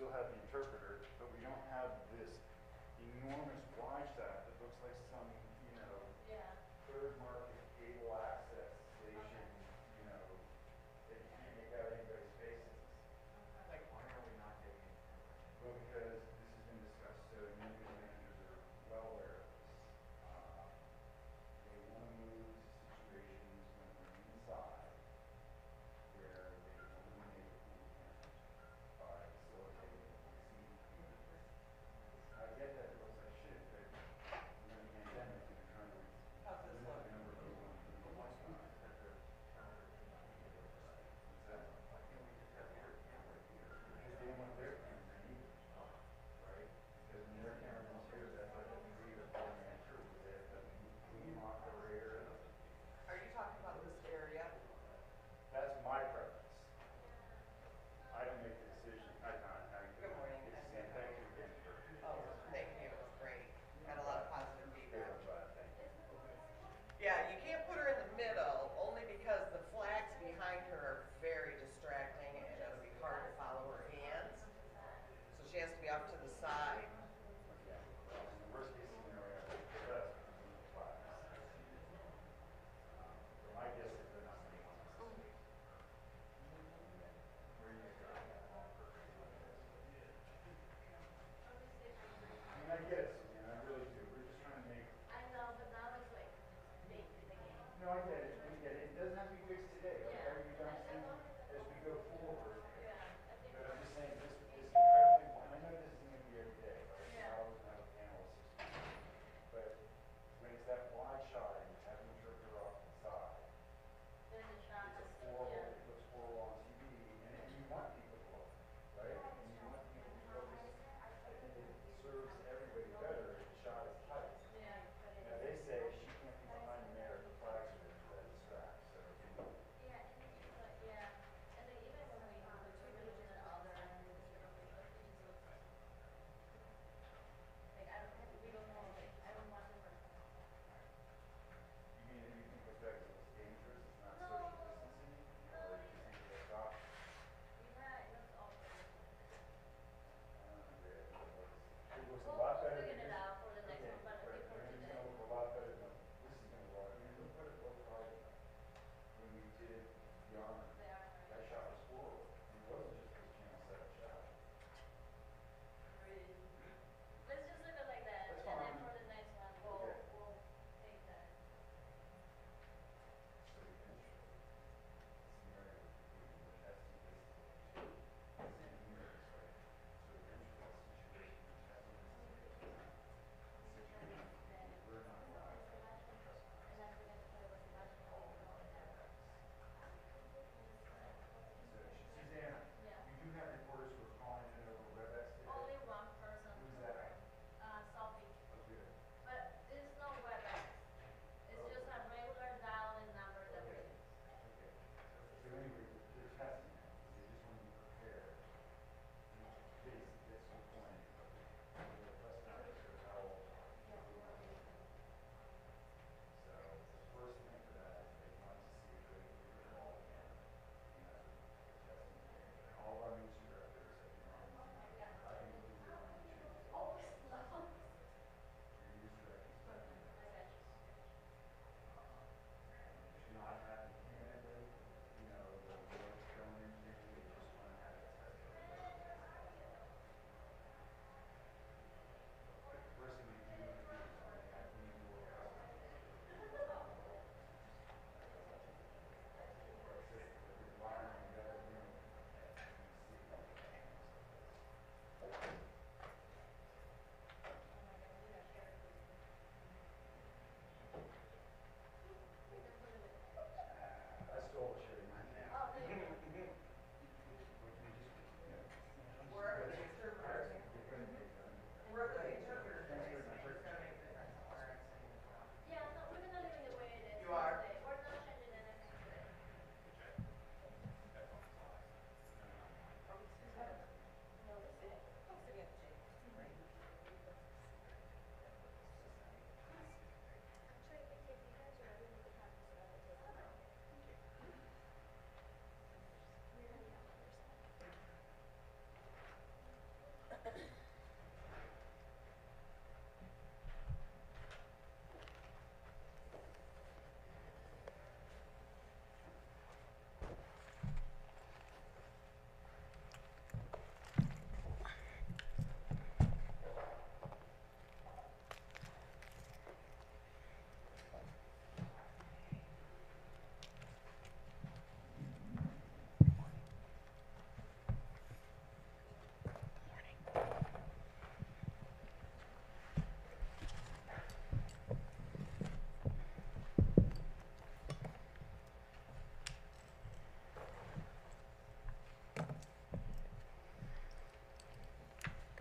still have the interpreter, but we don't have this enormous WiSat that looks like some, you know, Yeah. third market cable access station, you know, that you can't make out anybody's faces. Like, why are we not getting it? Well, because this has been discussed, so new managers are well aware of this. They want to move to situations when they're inside where they eliminate cool cameras by facilitating the PC. I get that it looks like shit, but we're in a pandemic,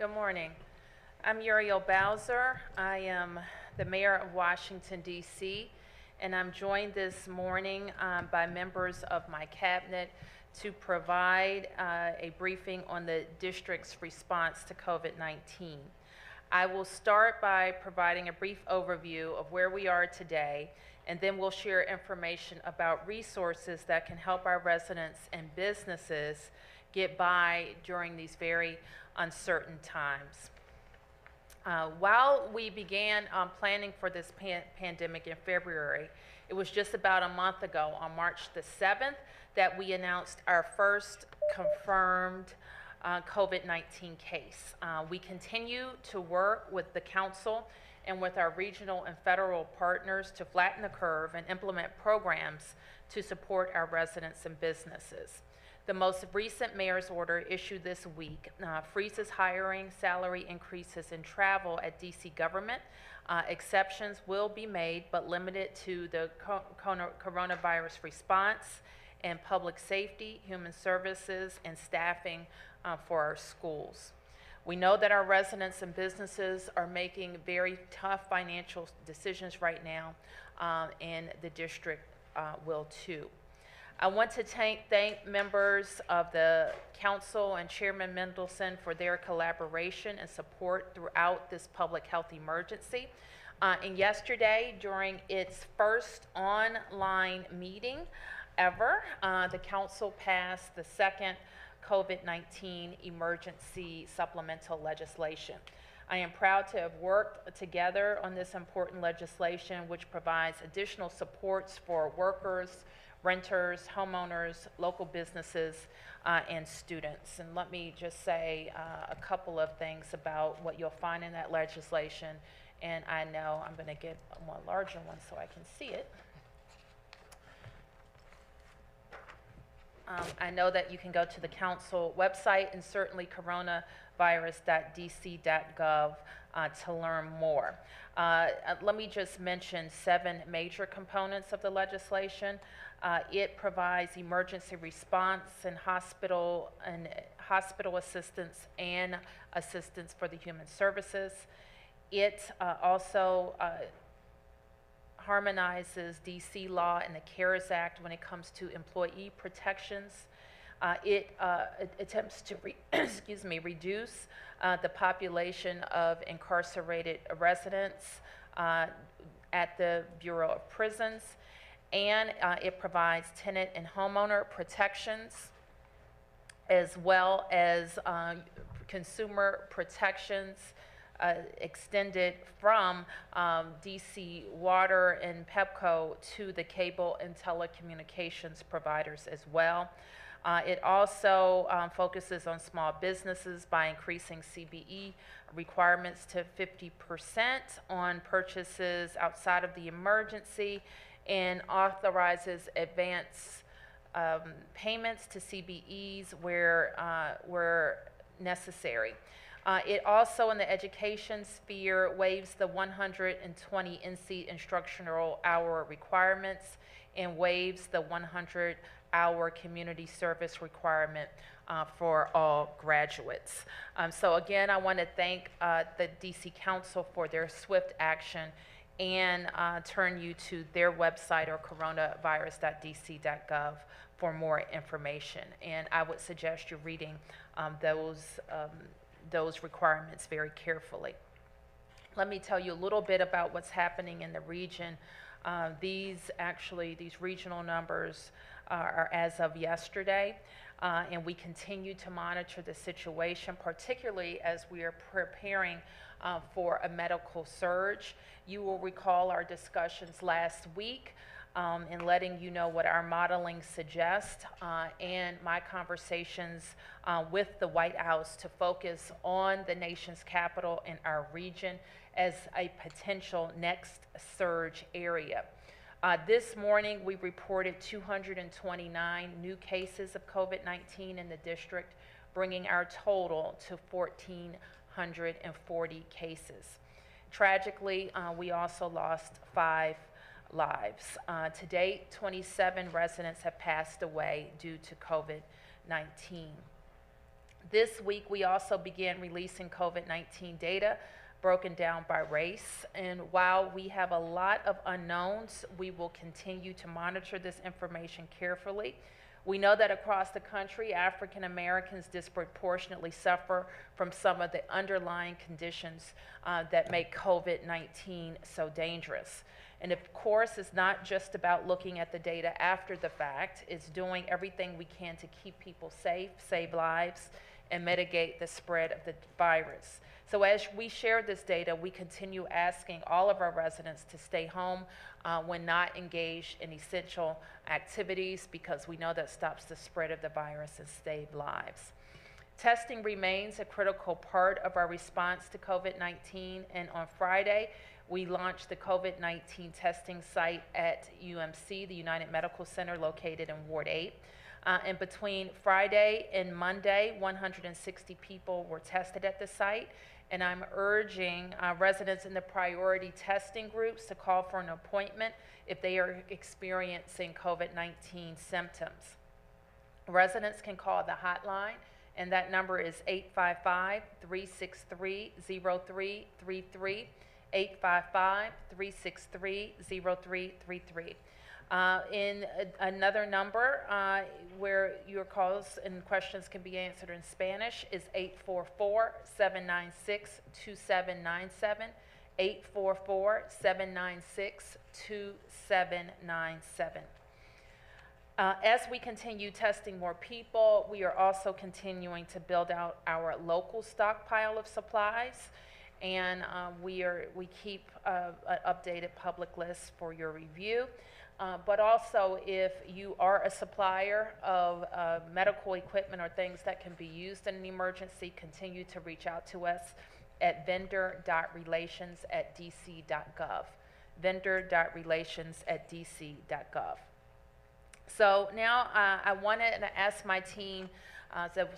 Good morning. I'm Muriel Bowser. I am the mayor of Washington, D.C., and I'm joined this morning by members of my cabinet to provide a briefing on the district's response to COVID-19. I will start by providing a brief overview of where we are today, and then we'll share information about resources that can help our residents and businesses get by during these very uncertain times. While we began planning for this pandemic in February, it was just about a month ago, on March the 7th, that we announced our first confirmed COVID-19 case. We continue to work with the council and with our regional and federal partners to flatten the curve and implement programs to support our residents and businesses. The most recent mayor's order issued this week freezes hiring, salary increases, and travel at DC government. Exceptions will be made, but limited to the coronavirus response and public safety, human services, and staffing for our schools. We know that our residents and businesses are making very tough financial decisions right now, and the district will too. I want to thank members of the council and Chairman Mendelson for their collaboration and support throughout this public health emergency. And yesterday, during its first online meeting ever, the council passed the second COVID-19 emergency supplemental legislation. I am proud to have worked together on this important legislation, which provides additional supports for workers, renters, homeowners, local businesses, and students. And let me just say a couple of things about what you'll find in that legislation. And I know I'm going to get a more larger one so I can see it. I know that you can go to the council website and certainly coronavirus.dc.gov to learn more. Let me just mention 7 major components of the legislation. It provides emergency response and hospital assistance and assistance for the human services. It also harmonizes DC law and the CARES Act when it comes to employee protections. It attempts to reduce the population of incarcerated residents at the Bureau of Prisons, and it provides tenant and homeowner protections, as well as consumer protections extended from DC Water and Pepco to the cable and telecommunications providers as well. It also focuses on small businesses by increasing CBE requirements to 50% on purchases outside of the emergency, and authorizes advance payments to CBEs where necessary. It also, in the education sphere, waives the 120 in-seat instructional hour requirements and waives the 100-hour community service requirement for all graduates. So again, I want to thank the DC Council for their swift action, and turn you to their website or coronavirus.dc.gov for more information. And I would suggest you reading those requirements very carefully. Let me tell you a little bit about what's happening in the region. These regional numbers are as of yesterday, and we continue to monitor the situation, particularly as we are preparing for a medical surge. You will recall our discussions last week in letting you know what our modeling suggests, and my conversations with the White House to focus on the nation's capital and our region as a potential next surge area. This morning, we reported 229 new cases of COVID-19 in the district, bringing our total to 1,440 cases. Tragically, we also lost 5 lives. To date, 27 residents have passed away due to COVID-19. This week, we also began releasing COVID-19 data broken down by race. And while we have a lot of unknowns, we will continue to monitor this information carefully. We know that across the country, African Americans disproportionately suffer from some of the underlying conditions that make COVID-19 so dangerous. And of course, it's not just about looking at the data after the fact. It's doing everything we can to keep people safe, save lives, and mitigate the spread of the virus. So as we share this data, we continue asking all of our residents to stay home when not engaged in essential activities, because we know that stops the spread of the virus and saves lives. Testing remains a critical part of our response to COVID-19, and on Friday, we launched the COVID-19 testing site at UMC, the United Medical Center located in Ward 8. And between Friday and Monday, 160 people were tested at the site. And I'm urging residents in the priority testing groups to call for an appointment if they are experiencing COVID-19 symptoms. Residents can call the hotline, and that number is 855-363-0333, 855-363-0333. In another number where your calls and questions can be answered in Spanish is 844-796-2797, 844-796-2797. As we continue testing more people, we are also continuing to build out our local stockpile of supplies, and we keep an updated public list for your review. But also, if you are a supplier of medical equipment or things that can be used in an emergency, continue to reach out to us at vendor.relations@dc.gov, vendor.relations@dc.gov. So now I wanted to ask my team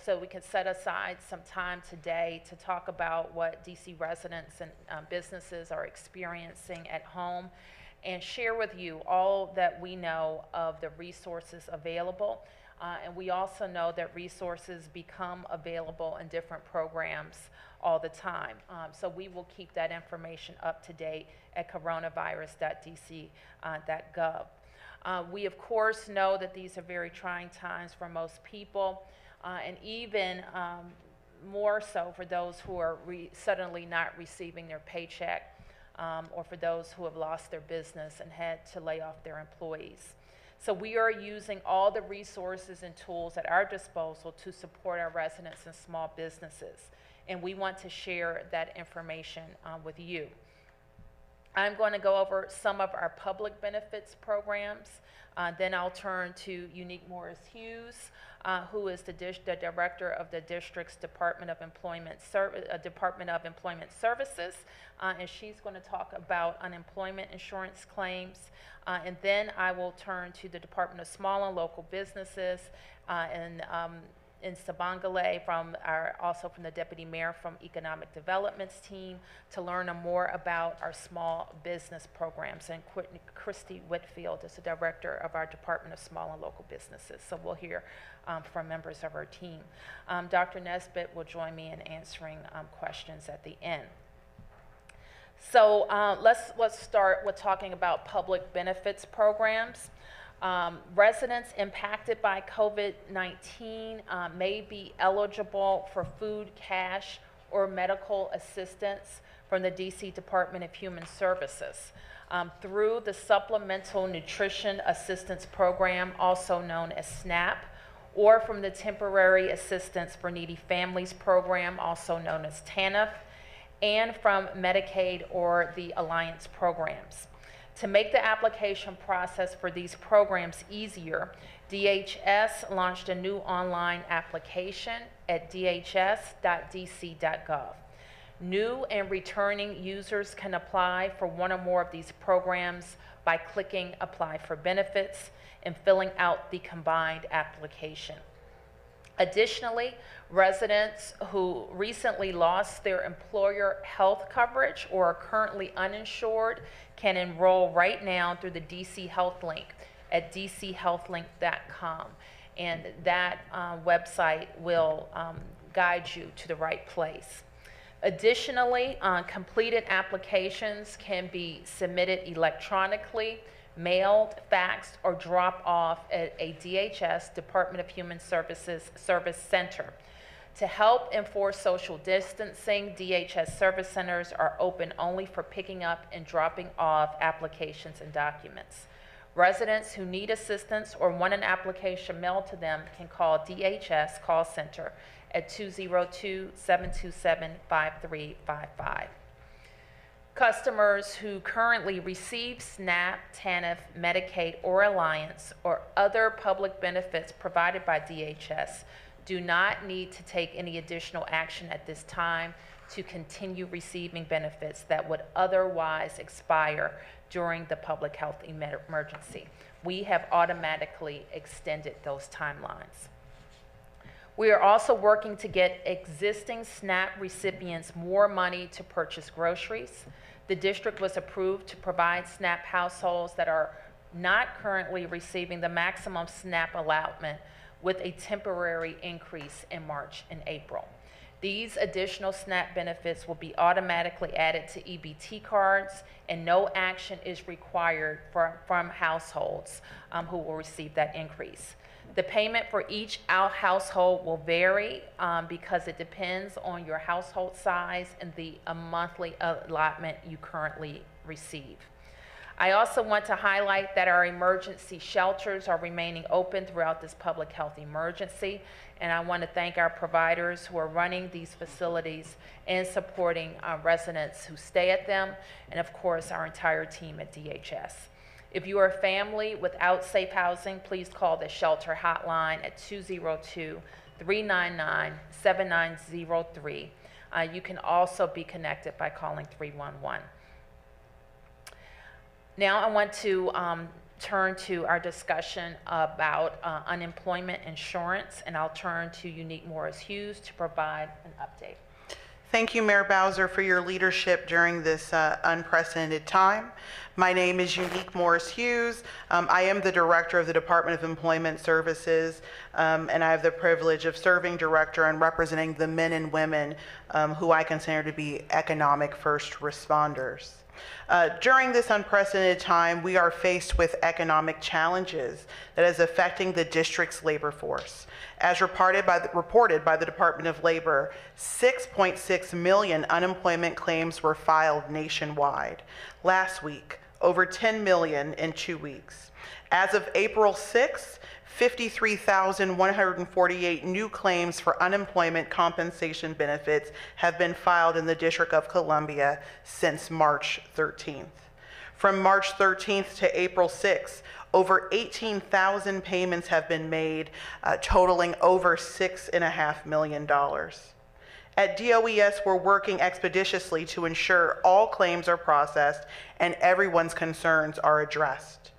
so we can set aside some time today to talk about what DC residents and businesses are experiencing at home, and share with you all that we know of the resources available. And we also know that resources become available in different programs all the time. So we will keep that information up to date at coronavirus.dc.gov. We, of course, know that these are very trying times for most people, and even more so for those who are suddenly not receiving their paycheck, or for those who have lost their business and had to lay off their employees. So we are using all the resources and tools at our disposal to support our residents and small businesses, and we want to share that information with you. I'm going to go over some of our public benefits programs. Then I'll turn to Unique Morris Hughes, who is the director of the district's Department of Employment Services, and she's going to talk about unemployment insurance claims. And then I will turn to the Department of Small and Local Businesses in Sabangale, also from the Deputy Mayor from Economic Development's team, to learn more about our small business programs. And Christy Whitfield is the director of our Department of Small and Local Businesses. So we'll hear from members of our team. Dr. Nesbitt will join me in answering questions at the end. So let's start with talking about public benefits programs. Residents impacted by COVID-19 may be eligible for food, cash, or medical assistance from the DC Department of Human Services through the Supplemental Nutrition Assistance Program, also known as SNAP, or from the Temporary Assistance for Needy Families Program, also known as TANF, and from Medicaid or the Alliance programs. To make the application process for these programs easier, DHS launched a new online application at dhs.dc.gov. New and returning users can apply for one or more of these programs by clicking Apply for Benefits and filling out the combined application. Additionally, residents who recently lost their employer health coverage or are currently uninsured can enroll right now through the DC Health Link at dchealthlink.com. And that website will guide you to the right place. Additionally, completed applications can be submitted electronically, mailed, faxed, or dropped off at a DHS, Department of Human Services, Service Center. To help enforce social distancing, DHS service centers are open only for picking up and dropping off applications and documents. Residents who need assistance or want an application mailed to them can call DHS call center at 202-727-5355. Customers who currently receive SNAP, TANF, Medicaid, or Alliance, or other public benefits provided by DHS do not need to take any additional action at this time to continue receiving benefits that would otherwise expire during the public health emergency. We have automatically extended those timelines. We are also working to get existing SNAP recipients more money to purchase groceries. The district was approved to provide SNAP households that are not currently receiving the maximum SNAP allotment with a temporary increase in March and April. These additional SNAP benefits will be automatically added to EBT cards, and no action is required from households who will receive that increase. The payment for each household will vary because it depends on your household size and the monthly allotment you currently receive. I also want to highlight that our emergency shelters are remaining open throughout this public health emergency, and I want to thank our providers who are running these facilities and supporting residents who stay at them, and of course our entire team at DHS. If you are a family without safe housing, please call the shelter hotline at 202-399-7903. You can also be connected by calling 311. Now I want to turn to our discussion about unemployment insurance, and I'll turn to Unique Morris Hughes to provide an update. Thank you, Mayor Bowser, for your leadership during this unprecedented time. My name is Unique Morris Hughes. I am the Director of the Department of Employment Services, and I have the privilege of serving Director and representing the men and women who I consider to be economic first responders. During this unprecedented time, we are faced with economic challenges that is affecting the district's labor force. As reported by the Department of Labor, 6.6 million unemployment claims were filed nationwide. Last week, over 10 million in 2 weeks. As of April 6th, 53,148 new claims for unemployment compensation benefits have been filed in the District of Columbia since March 13th. From March 13th to April 6th, over 18,000 payments have been made, totaling over $6.5 million. At DOES, we're working expeditiously to ensure all claims are processed and everyone's concerns are addressed.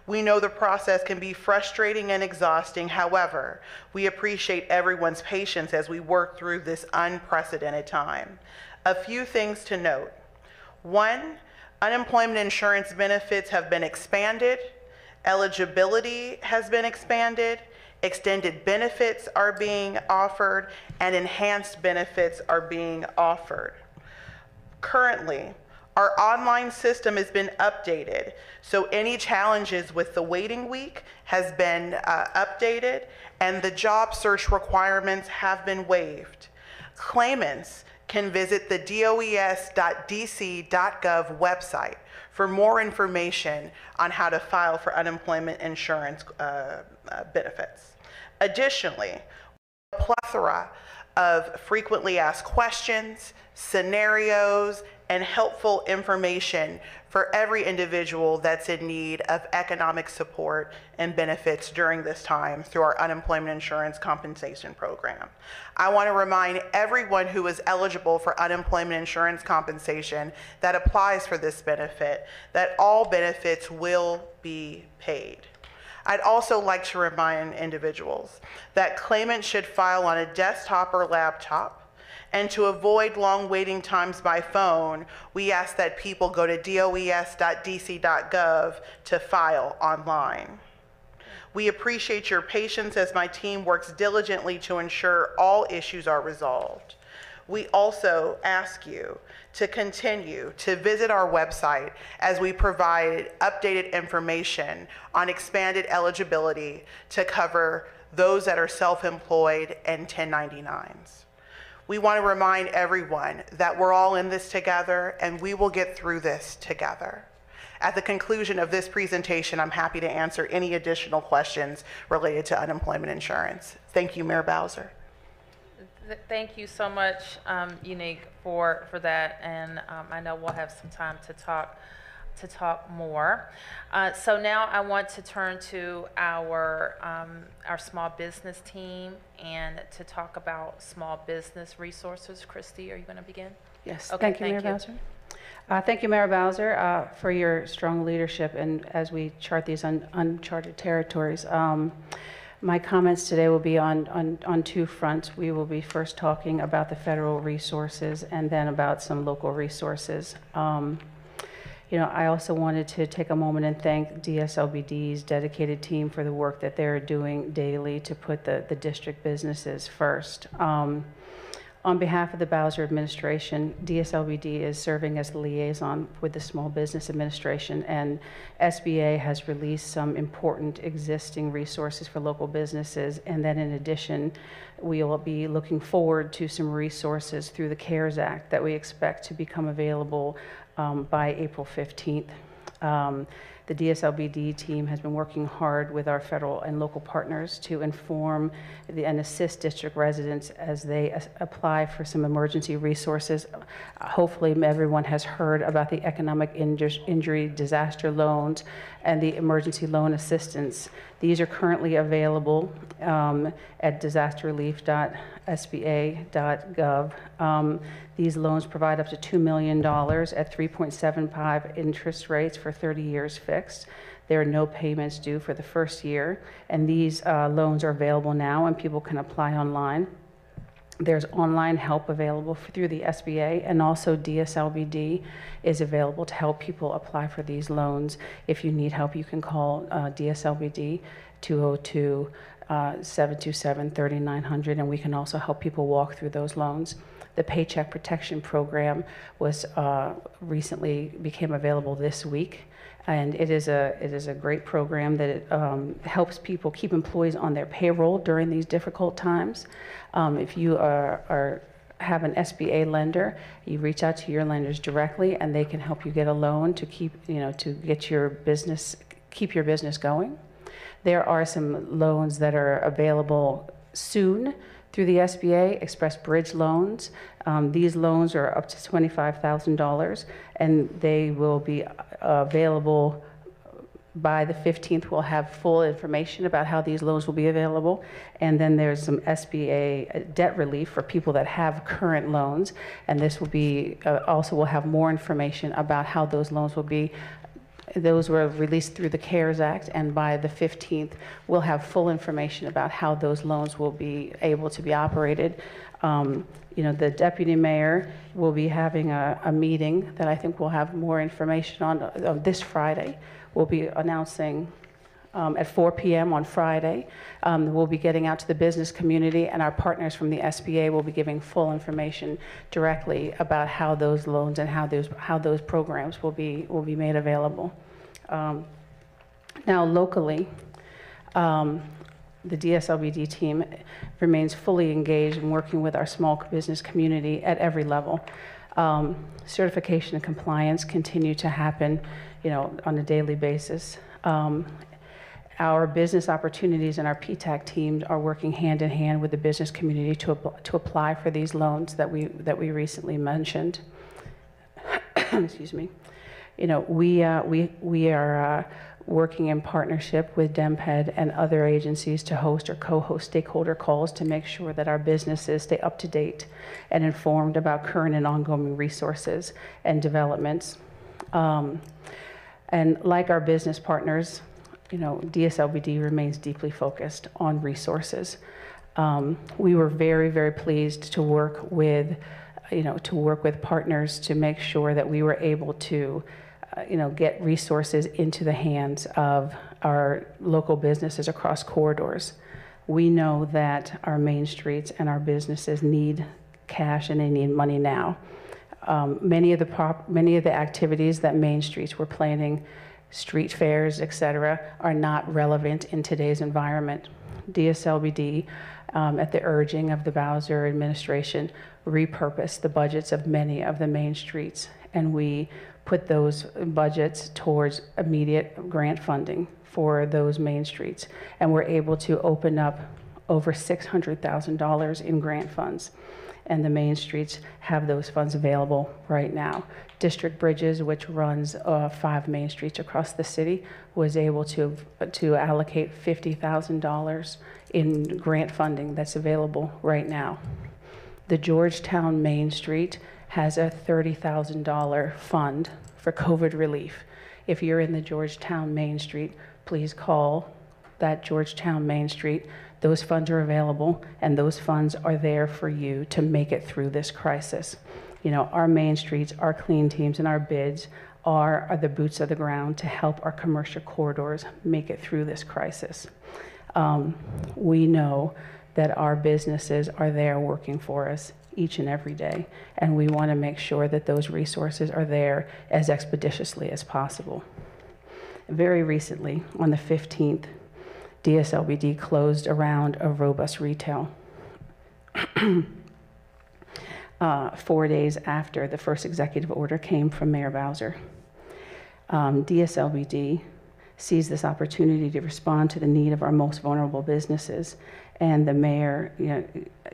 We know the process can be frustrating and exhausting. However, we appreciate everyone's patience as we work through this unprecedented time. A few things to note. 1, unemployment insurance benefits have been expanded, eligibility has been expanded, extended benefits are being offered, and enhanced benefits are being offered. Currently, our online system has been updated, so any challenges with the waiting week has been updated, and the job search requirements have been waived. Claimants can visit the does.dc.gov website for more information on how to file for unemployment insurance benefits. Additionally, a plethora of frequently asked questions, scenarios, and helpful information for every individual that's in need of economic support and benefits during this time through our unemployment insurance compensation program. I want to remind everyone who is eligible for unemployment insurance compensation that applies for this benefit that all benefits will be paid. I'd also like to remind individuals that claimants should file on a desktop or laptop, and to avoid long waiting times by phone, we ask that people go to does.dc.gov to file online. We appreciate your patience as my team works diligently to ensure all issues are resolved. We also ask you to continue to visit our website as we provide updated information on expanded eligibility to cover those that are self-employed and 1099s. We want to remind everyone that we're all in this together and we will get through this together. At the conclusion of this presentation, I'm happy to answer any additional questions related to unemployment insurance. Thank you, Mayor Bowser. Thank you so much, Unique, for that, and I know we'll have some time to talk more. So now I want to turn to our small business team and to talk about small business resources. Christy, are you going to begin? Yes. Okay, thank you, Mayor Bowser. Thank you, Mayor Bowser, for your strong leadership and as we chart these uncharted territories. My comments today will be on two fronts. We will be first talking about the federal resources and then about some local resources. You know, I also wanted to take a moment and thank DSLBD's dedicated team for the work that they're doing daily to put the district businesses first. On behalf of the Bowser administration, DSLBD is serving as the liaison with the Small Business Administration, and SBA has released some important existing resources for local businesses. And then in addition, we will be looking forward to some resources through the CARES Act that we expect to become available by April 15th. The DSLBD team has been working hard with our federal and local partners to inform and assist district residents as they apply for some emergency resources. Hopefully everyone has heard about the economic injury disaster loans and the emergency loan assistance. These are currently available at disasterrelief.sba.gov. These loans provide up to $2 million at 3.75 interest rates for 30 years fixed. There are no payments due for the first year, and these loans are available now and people can apply online. There's online help available through the SBA, and also DSLBD is available to help people apply for these loans. If you need help, you can call DSLBD 202-727-3900, and we can also help people walk through those loans. The Paycheck Protection Program was recently became available this week, and it is a great program that helps people keep employees on their payroll during these difficult times. If you have an SBA lender, you reach out to your lenders directly, and they can help you get a loan to keep your business going. There are some loans that are available soon through the SBA, Express Bridge loans. These loans are up to $25,000, and they will be available by the 15th. We'll have full information about how these loans will be available. And then there's some SBA debt relief for people that have current loans, and this will be, also we'll have more information about how those loans will be. Those were released through the CARES Act, and by the 15th, we'll have full information about how those loans will be able to be operated. You know, the deputy mayor will be having a meeting that I think we'll have more information on this Friday. We'll be announcing at 4 p.m. on Friday. We'll be getting out to the business community, and our partners from the SBA will be giving full information directly about how those loans and how those programs will be made available. Now locally, the DSLBD team remains fully engaged in working with our small business community at every level. Certification and compliance continue to happen, you know, on a daily basis. Our business opportunities and our PTAC teams are working hand in hand with the business community to apply for these loans that we recently mentioned. Excuse me. You know, we are working in partnership with DEMPED and other agencies to host or co-host stakeholder calls to make sure that our businesses stay up to date and informed about current and ongoing resources and developments. And like our business partners, you know, DSLBD remains deeply focused on resources. We were very, very pleased to work with, partners to make sure that we were able to, get resources into the hands of our local businesses across corridors. We know that our main streets and our businesses need cash and they need money now. Many of the activities that Main Streets were planning, street fairs, et cetera, are not relevant in today's environment. DSLBD, at the urging of the Bowser administration, repurposed the budgets of many of the main streets, and we put those budgets towards immediate grant funding for those main streets, and we're able to open up over $600,000 in grant funds, and the main streets have those funds available right now. District Bridges, which runs 5 main streets across the city, was able to allocate $50,000 in grant funding that's available right now. The Georgetown Main Street has a $30,000 fund for COVID relief. If you're in the Georgetown Main Street, please call that Georgetown Main Street. Those funds are available, and those funds are there for you to make it through this crisis. You know, our main streets, our clean teams, and our bids are the boots of the ground to help our commercial corridors make it through this crisis. We know that our businesses are there working for us each and every day, and we want to make sure that those resources are there as expeditiously as possible. Very recently, on the 15th, DSLBD closed around a robust retail 4 days after the first executive order came from Mayor Bowser. DSLBD sees this opportunity to respond to the need of our most vulnerable businesses, and the mayor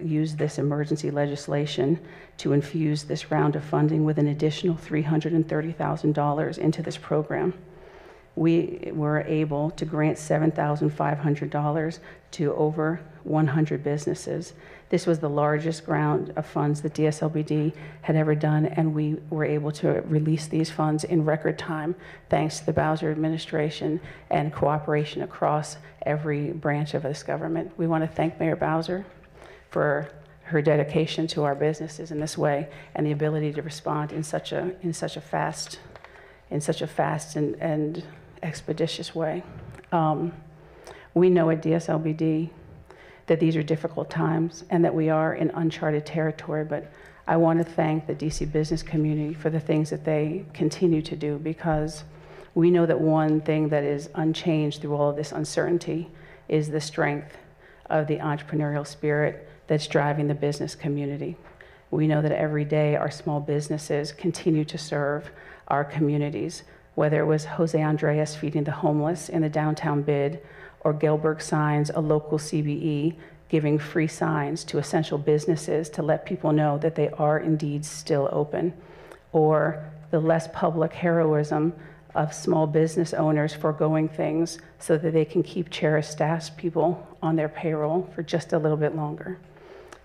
used this emergency legislation to infuse this round of funding with an additional $330,000 into this program. We were able to grant $7,500 to over 100 businesses. This was the largest round of funds that DSLBD had ever done, and we were able to release these funds in record time thanks to the Bowser administration and cooperation across every branch of this government. We want to thank Mayor Bowser for her dedication to our businesses in this way and the ability to respond in such a fast and expeditious way. We know at DSLBD that these are difficult times and that we are in uncharted territory, but I want to thank the DC business community for the things that they continue to do, because we know that one thing that is unchanged through all of this uncertainty is the strength of the entrepreneurial spirit that's driving the business community. We know that every day our small businesses continue to serve our communities, whether it was Jose Andreas feeding the homeless in the downtown bid, or Gelberg Signs, a local CBE, giving free signs to essential businesses to let people know that they are indeed still open, or the less public heroism of small business owners foregoing things so that they can keep cherished staff people on their payroll for just a little bit longer.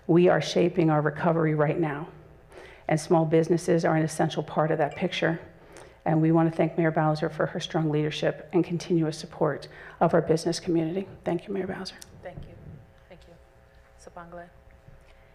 We are shaping our recovery right now, and small businesses are an essential part of that picture. And we want to thank Mayor Bowser for her strong leadership and continuous support of our business community. Thank you, Mayor Bowser. Thank you. Thank you. Sabangale.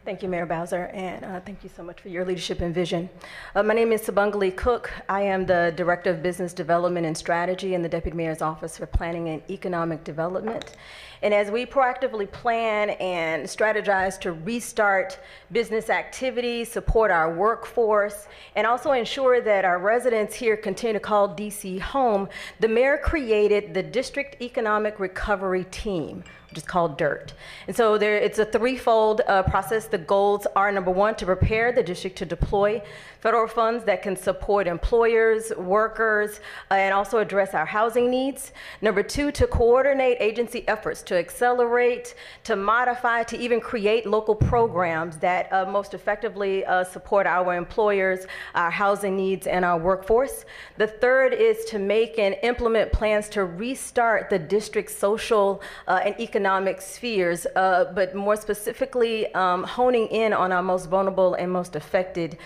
Thank you, Mayor Bowser, and thank you so much for your leadership and vision. My name is Sabangale Cook. I am the Director of Business Development and Strategy in the Deputy Mayor's Office for Planning and Economic Development. And as we proactively plan and strategize to restart business activities, support our workforce, and also ensure that our residents here continue to call DC home, the mayor created the District Economic Recovery Team, which is called DIRT. And so it's a threefold process. The goals are, number one, to prepare the district to deploy federal funds that can support employers, workers, and also address our housing needs. Number two, to coordinate agency efforts to accelerate, to modify, to even create local programs that most effectively support our employers, our housing needs, and our workforce. The third is to make and implement plans to restart the district's social and economic spheres, but more specifically honing in on our most vulnerable and most affected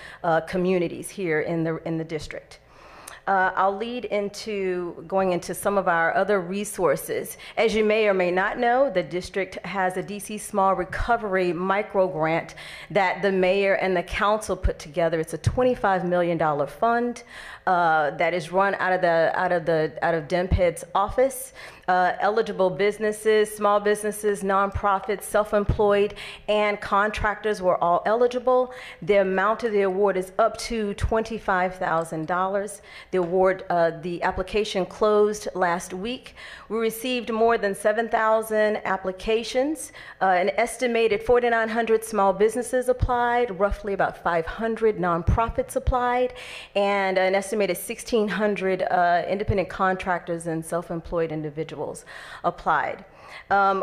communities here in the district. I'll lead into going into some of our other resources. As you may or may not know, the district has a DC Small Recovery Micro Grant that the mayor and the council put together. It's a $25 million fund that is run out of DEMPED's office. Eligible businesses, small businesses, nonprofits, self-employed, and contractors were all eligible. The amount of the award is up to $25,000. The application closed last week. We received more than 7,000 applications. An estimated 4,900 small businesses applied, roughly about 500 nonprofits applied, and an estimated 1,600 independent contractors and self-employed individuals applied.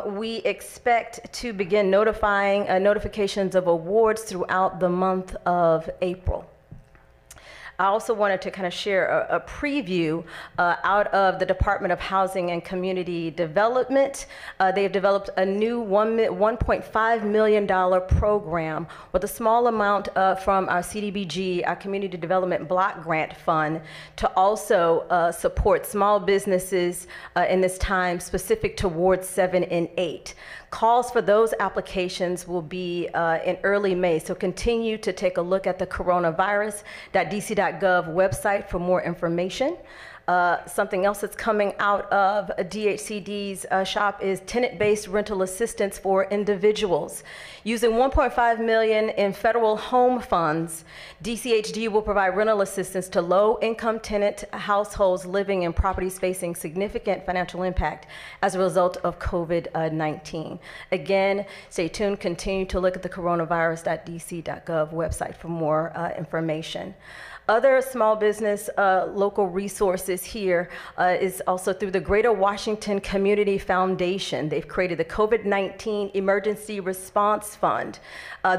We expect to begin notifying notifications of awards throughout the month of April. I also wanted to kind of share a preview out of the Department of Housing and Community Development. They have developed a new $1.5 million program with a small amount from our CDBG, our Community Development Block Grant Fund, to also support small businesses in this time specific to Wards 7 and 8. Calls for those applications will be in early May, so continue to take a look at the coronavirus.dc.gov website for more information. Something else that's coming out of DHCD's shop is tenant-based rental assistance for individuals. Using $1.5 million in federal home funds, DCHD will provide rental assistance to low-income tenant households living in properties facing significant financial impact as a result of COVID-19. Again, stay tuned. Continue to look at the coronavirus.dc.gov website for more information. Other small business local resources here is also through the Greater Washington Community Foundation. They've created the COVID-19 Emergency Response Fund.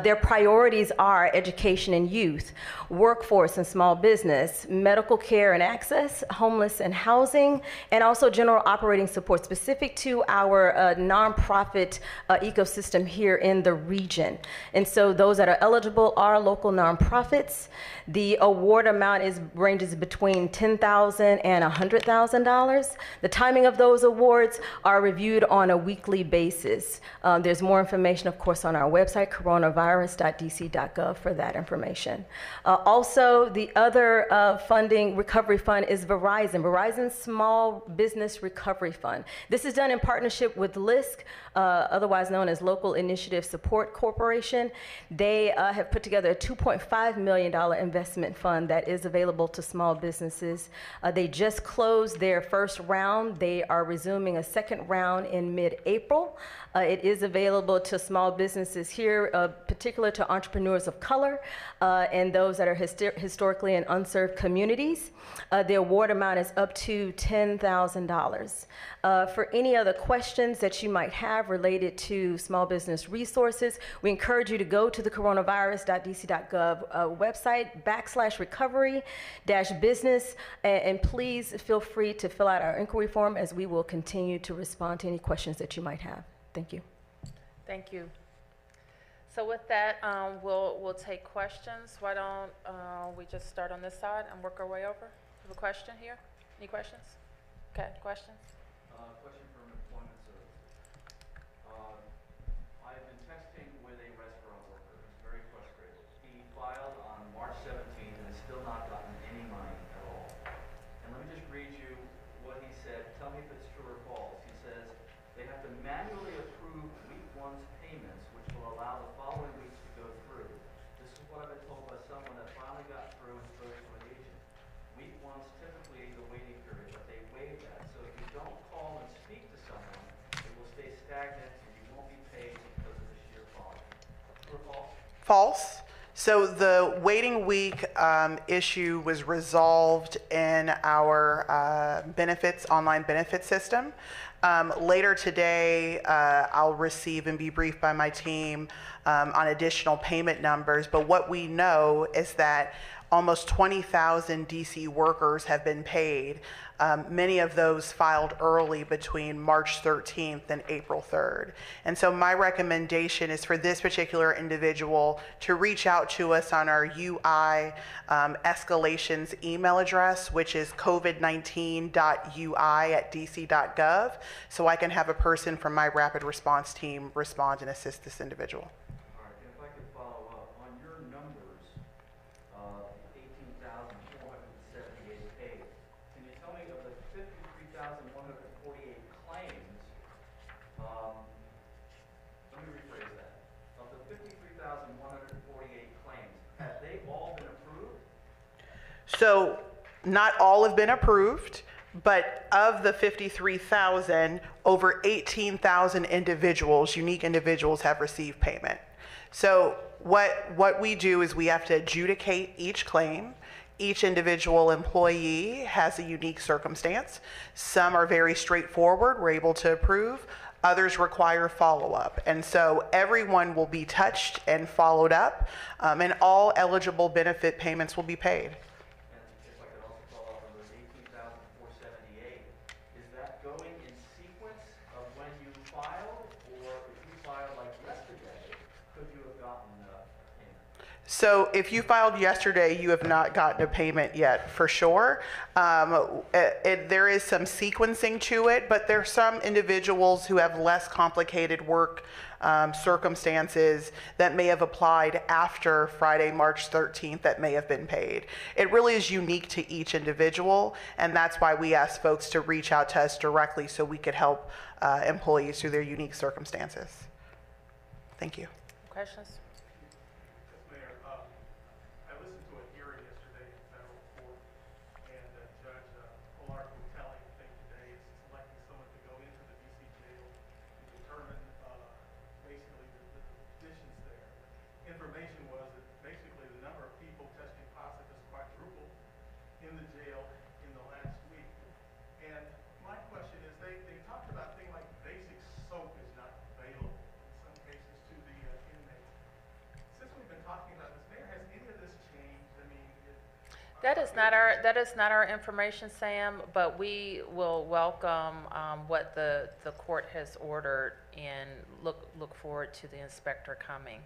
Their priorities are education and youth, workforce and small business, medical care and access, homeless and housing, and also general operating support specific to our nonprofit ecosystem here in the region. And so those that are eligible are local nonprofits. The award amount ranges between $10,000 and $100,000. The timing of those awards are reviewed on a weekly basis. There's more information, of course, on our website, coronavirus.dc.gov, for that information. Also, the other funding recovery fund is Verizon's Small Business Recovery Fund. This is done in partnership with LISC, otherwise known as Local Initiative Support Corporation. They have put together a $2.5 million investment fund that is available to small businesses. They just closed their first round. They are resuming a second round in mid-April. It is available to small businesses here, particular to entrepreneurs of color and those that are historically in unserved communities. The award amount is up to $10,000. For any other questions that you might have related to small business resources, we encourage you to go to the coronavirus.dc.gov website /recovery-business, and please feel free to fill out our inquiry form as we will continue to respond to any questions that you might have. Thank you. Thank you. So with that, we'll take questions. Why don't we just start on this side and work our way over? Have a question here? Any questions? Okay, questions? Question from Employment Services. I've been texting with a restaurant worker who's very frustrated. He filed on March 17th and has still not gotten any money at all. And let me just read you what he said. Tell me if it's true or false. He says they have to manually approve week one's payments, which will allow the following weeks to go through. This is what I've been told by someone that finally got through and spoke to an agent. Week one's typically the waiting period, but they waive that. So if you don't call and speak to someone, it will stay stagnant and you won't be paid because of the sheer volume. True or false? False. So the waiting week issue was resolved in our online benefit system. Later today, I'll receive and be briefed by my team on additional payment numbers. But what we know is that almost 20,000 DC workers have been paid. Many of those filed early between March 13th and April 3rd. And so my recommendation is for this particular individual to reach out to us on our UI escalations email address, which is covid19.ui@dc.gov, so I can have a person from my rapid response team respond and assist this individual. All right, and if I could follow up, on your numbers, 18,478 paid, can you tell me of the 53,148 claims they all been approved? So not all have been approved, but of the 53,000, over 18,000 individuals, unique individuals, have received payment. So what we do is we have to adjudicate each claim. Each individual employee has a unique circumstance. Some are very straightforward, we're able to approve. Others require follow-up. And so everyone will be touched and followed up, and all eligible benefit payments will be paid. And if I could also follow up on those 18,478, is that going in sequence of when you filed, or if you filed like yesterday, could you have gotten a payment? So if you filed yesterday, you have not gotten a payment yet, for sure. There is some sequencing to it, but there are some individuals who have less complicated work circumstances that may have applied after Friday, March 13th that may have been paid. It really is unique to each individual, and that's why we ask folks to reach out to us directly so we could help employees through their unique circumstances. Thank you. Questions? Mayor, I listened to a hearing yesterday in federal court, and Judge Pollard Brutelli, I think today, is selecting someone to go into the DC jail to determine basically the conditions there. Information was that basically the number of people testing positive has quadrupled in the jail in the last week. And my question is, they talked about things like basic soap is not available in some cases to the inmates. Since we've been talking about this, Mayor, has any of this changed? I mean, That is not our information, Sam, but we will welcome what the court has ordered and look forward to the inspector coming.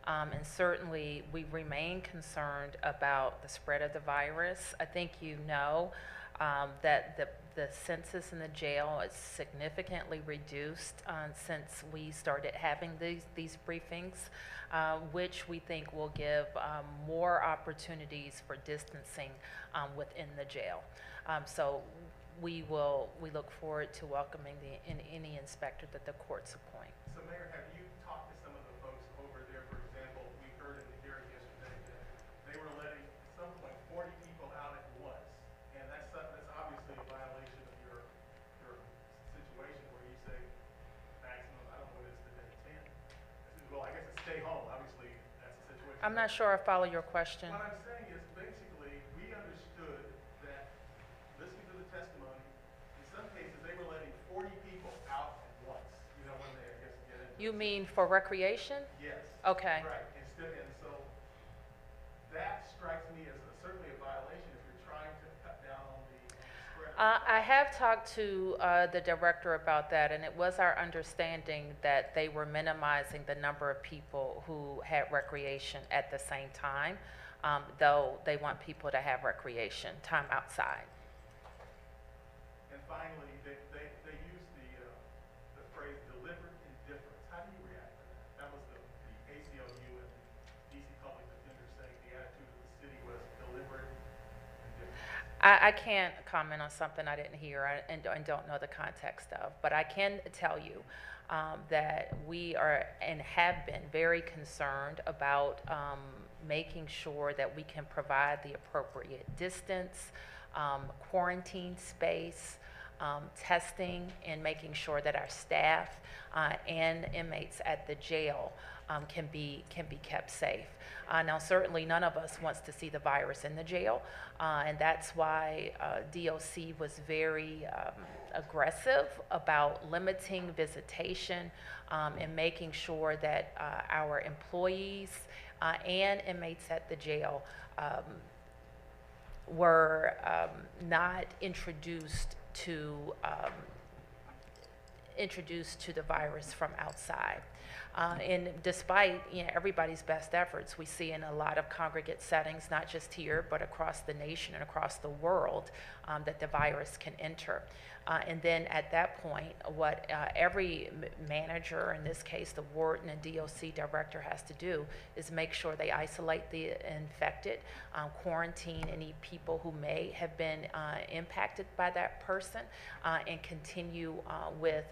And certainly, we remain concerned about the spread of the virus. I think you know that the census in the jail is significantly reduced since we started having these briefings, which we think will give more opportunities for distancing within the jail. So we look forward to welcoming any inspector that the courts appoint. so Mayor, have you talked to some of the folks over there? For example, we heard in the hearing yesterday that they were letting at some point 40 people out at once, and that's obviously a violation of your situation where you say maximum, I don't know what it is today, 10. Well, I guess it's stay home. Obviously, that's the situation. I'm not sure I follow your question. What I'm saying is basically we understood that, listening to the testimony, in some cases they were letting 40 people out at once, you know, when they, I guess, get into. You mean for recreation? Yes. Okay. Right. And so that strikes me as certainly a violation if you're trying to cut down on the spread. I have talked to the director about that, and it was our understanding that they were minimizing the number of people who had recreation at the same time, though they want people to have recreation time outside. And finally, they use the phrase deliberate indifference. How do you react to that? That was the ACLU and DC Public Defender saying the attitude of the city was deliberate indifference. I can't comment on something I didn't hear and don't know the context of, but I can tell you that we are and have been very concerned about making sure that we can provide the appropriate distance, quarantine space, testing, and making sure that our staff and inmates at the jail can be kept safe. Now, certainly none of us wants to see the virus in the jail, and that's why DOC was very aggressive about limiting visitation and making sure that our employees and inmates at the jail were not introduced to the virus from outside. And despite everybody's best efforts, we see in a lot of congregate settings, not just here, but across the nation and across the world, that the virus can enter. And then at that point, what every manager, in this case the warden and DOC director, has to do is make sure they isolate the infected, quarantine any people who may have been impacted by that person, and continue with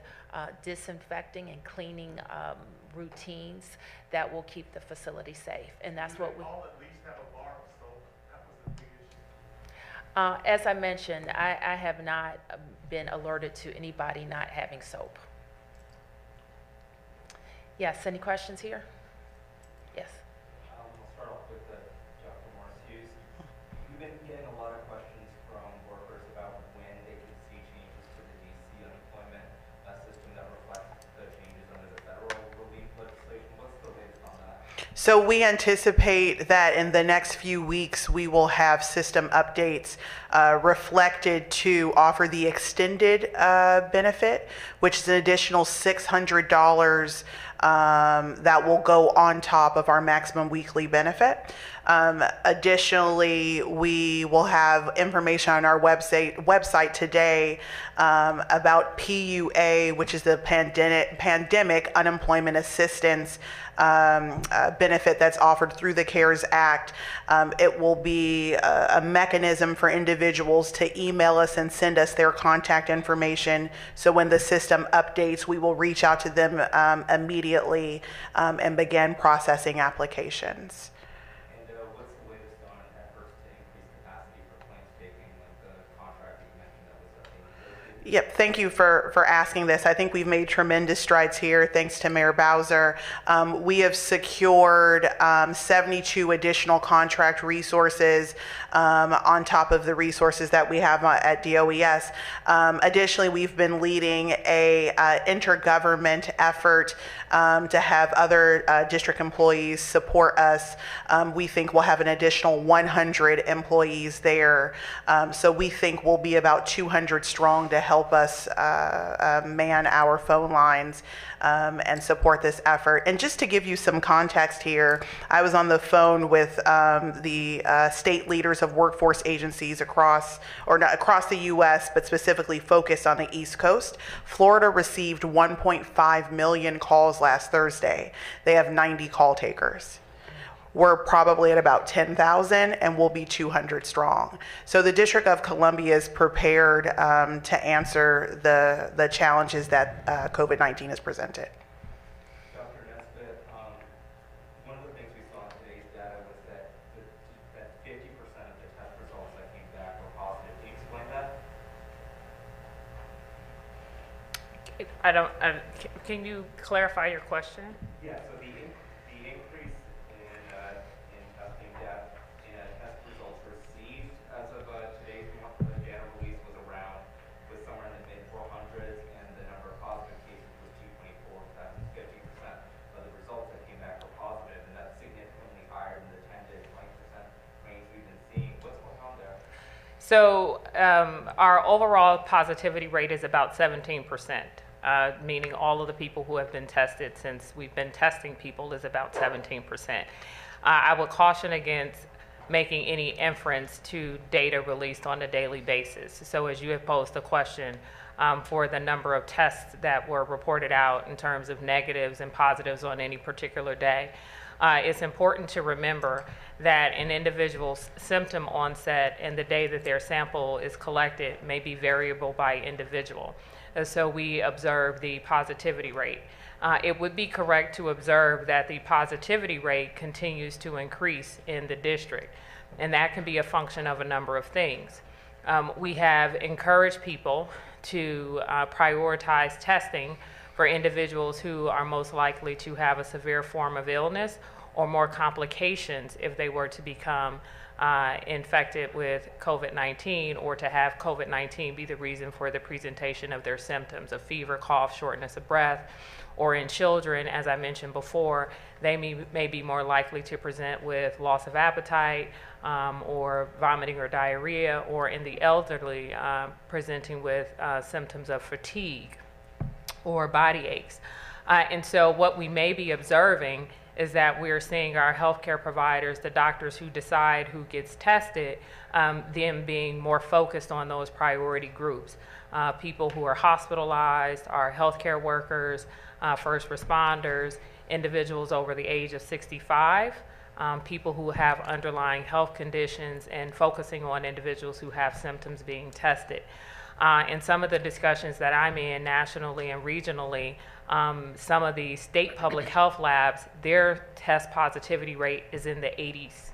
disinfecting and cleaning routines that will keep the facility safe. And that's what we... all at least have a bar of soap. That was a big issue. As I mentioned, I have not been alerted to anybody not having soap. Yes, any questions here? Yes. We'll start off with Dr. Morris Hughes. We've been getting a lot of questions from workers about when they can see changes to the DC unemployment system that reflects the changes under the federal relief legislation. What's the latest on that? So we anticipate that in the next few weeks, we will have system updates reflected to offer the extended benefit, which is an additional $600 that will go on top of our maximum weekly benefit. Additionally, we will have information on our website today about PUA, which is the pandemic unemployment assistance benefit that's offered through the CARES Act. It will be a mechanism for individuals to email us and send us their contact information. So when the system updates, we will reach out to them immediately and begin processing applications. And what's the latest on efforts to increase capacity for claims taking, like the contract that you mentioned that was updated? Yep, thank you for asking this. I think we've made tremendous strides here thanks to Mayor Bowser. We have secured 72 additional contract resources on top of the resources that we have at DOES. Additionally, we've been leading a intergovernment effort to have other district employees support us. We think we'll have an additional 100 employees there. So we think we'll be about 200 strong to help us man our phone lines and support this effort. And just to give you some context here, I was on the phone with the state leaders of workforce agencies across the U.S., but specifically focused on the East Coast. Florida received 1.5 million calls last Thursday. They have 90 call takers. We're probably at about 10,000 and we'll be 200 strong. So the District of Columbia is prepared to answer the challenges that COVID-19 has presented. Dr. Nesbitt, one of the things we saw in today's data was that 50% of the test results that came back were positive. Can you explain that? Can you clarify your question? Yeah, so the increase in testing data in test results received as of today's data release was somewhere in the mid-400s, and the number of positive cases was 224. That means 50% of the results that came back were positive, and that's significantly higher than the 10 to 20% range we've been seeing. What's going on there? So our overall positivity rate is about 17%. Meaning all of the people who have been tested since we've been testing people is about 17%. I would caution against making any inference to data released on a daily basis. So as you have posed the question for the number of tests that were reported out in terms of negatives and positives on any particular day, it's important to remember that an individual's symptom onset and the day that their sample is collected may be variable by individual. So we observe the positivity rate. It would be correct to observe that the positivity rate continues to increase in the district, and that can be a function of a number of things. We have encouraged people to prioritize testing for individuals who are most likely to have a severe form of illness or more complications if they were to become infected with COVID-19 or to have COVID-19 be the reason for the presentation of their symptoms of fever, cough, shortness of breath. Or in children, as I mentioned before, they may be more likely to present with loss of appetite or vomiting or diarrhea, or in the elderly presenting with symptoms of fatigue or body aches. And so what we may be observing is that we're seeing our healthcare providers, the doctors who decide who gets tested, them being more focused on those priority groups. People who are hospitalized, our healthcare workers, first responders, individuals over the age of 65, people who have underlying health conditions, and focusing on individuals who have symptoms being tested. In some of the discussions that I'm in nationally and regionally, some of the state public health labs, their test positivity rate is in the 80s.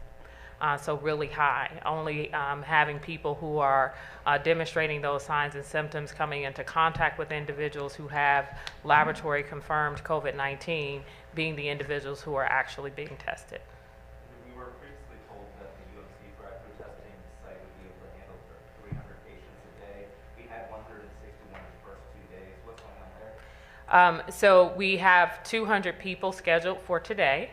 So really high. Only having people who are demonstrating those signs and symptoms coming into contact with individuals who have laboratory confirmed COVID-19 being the individuals who are actually being tested. We were previously told that the UMC drive-through testing site would be able to handle 300 patients a day. We had 161 in the first 2 days. What's going on there? So we have 200 people scheduled for today.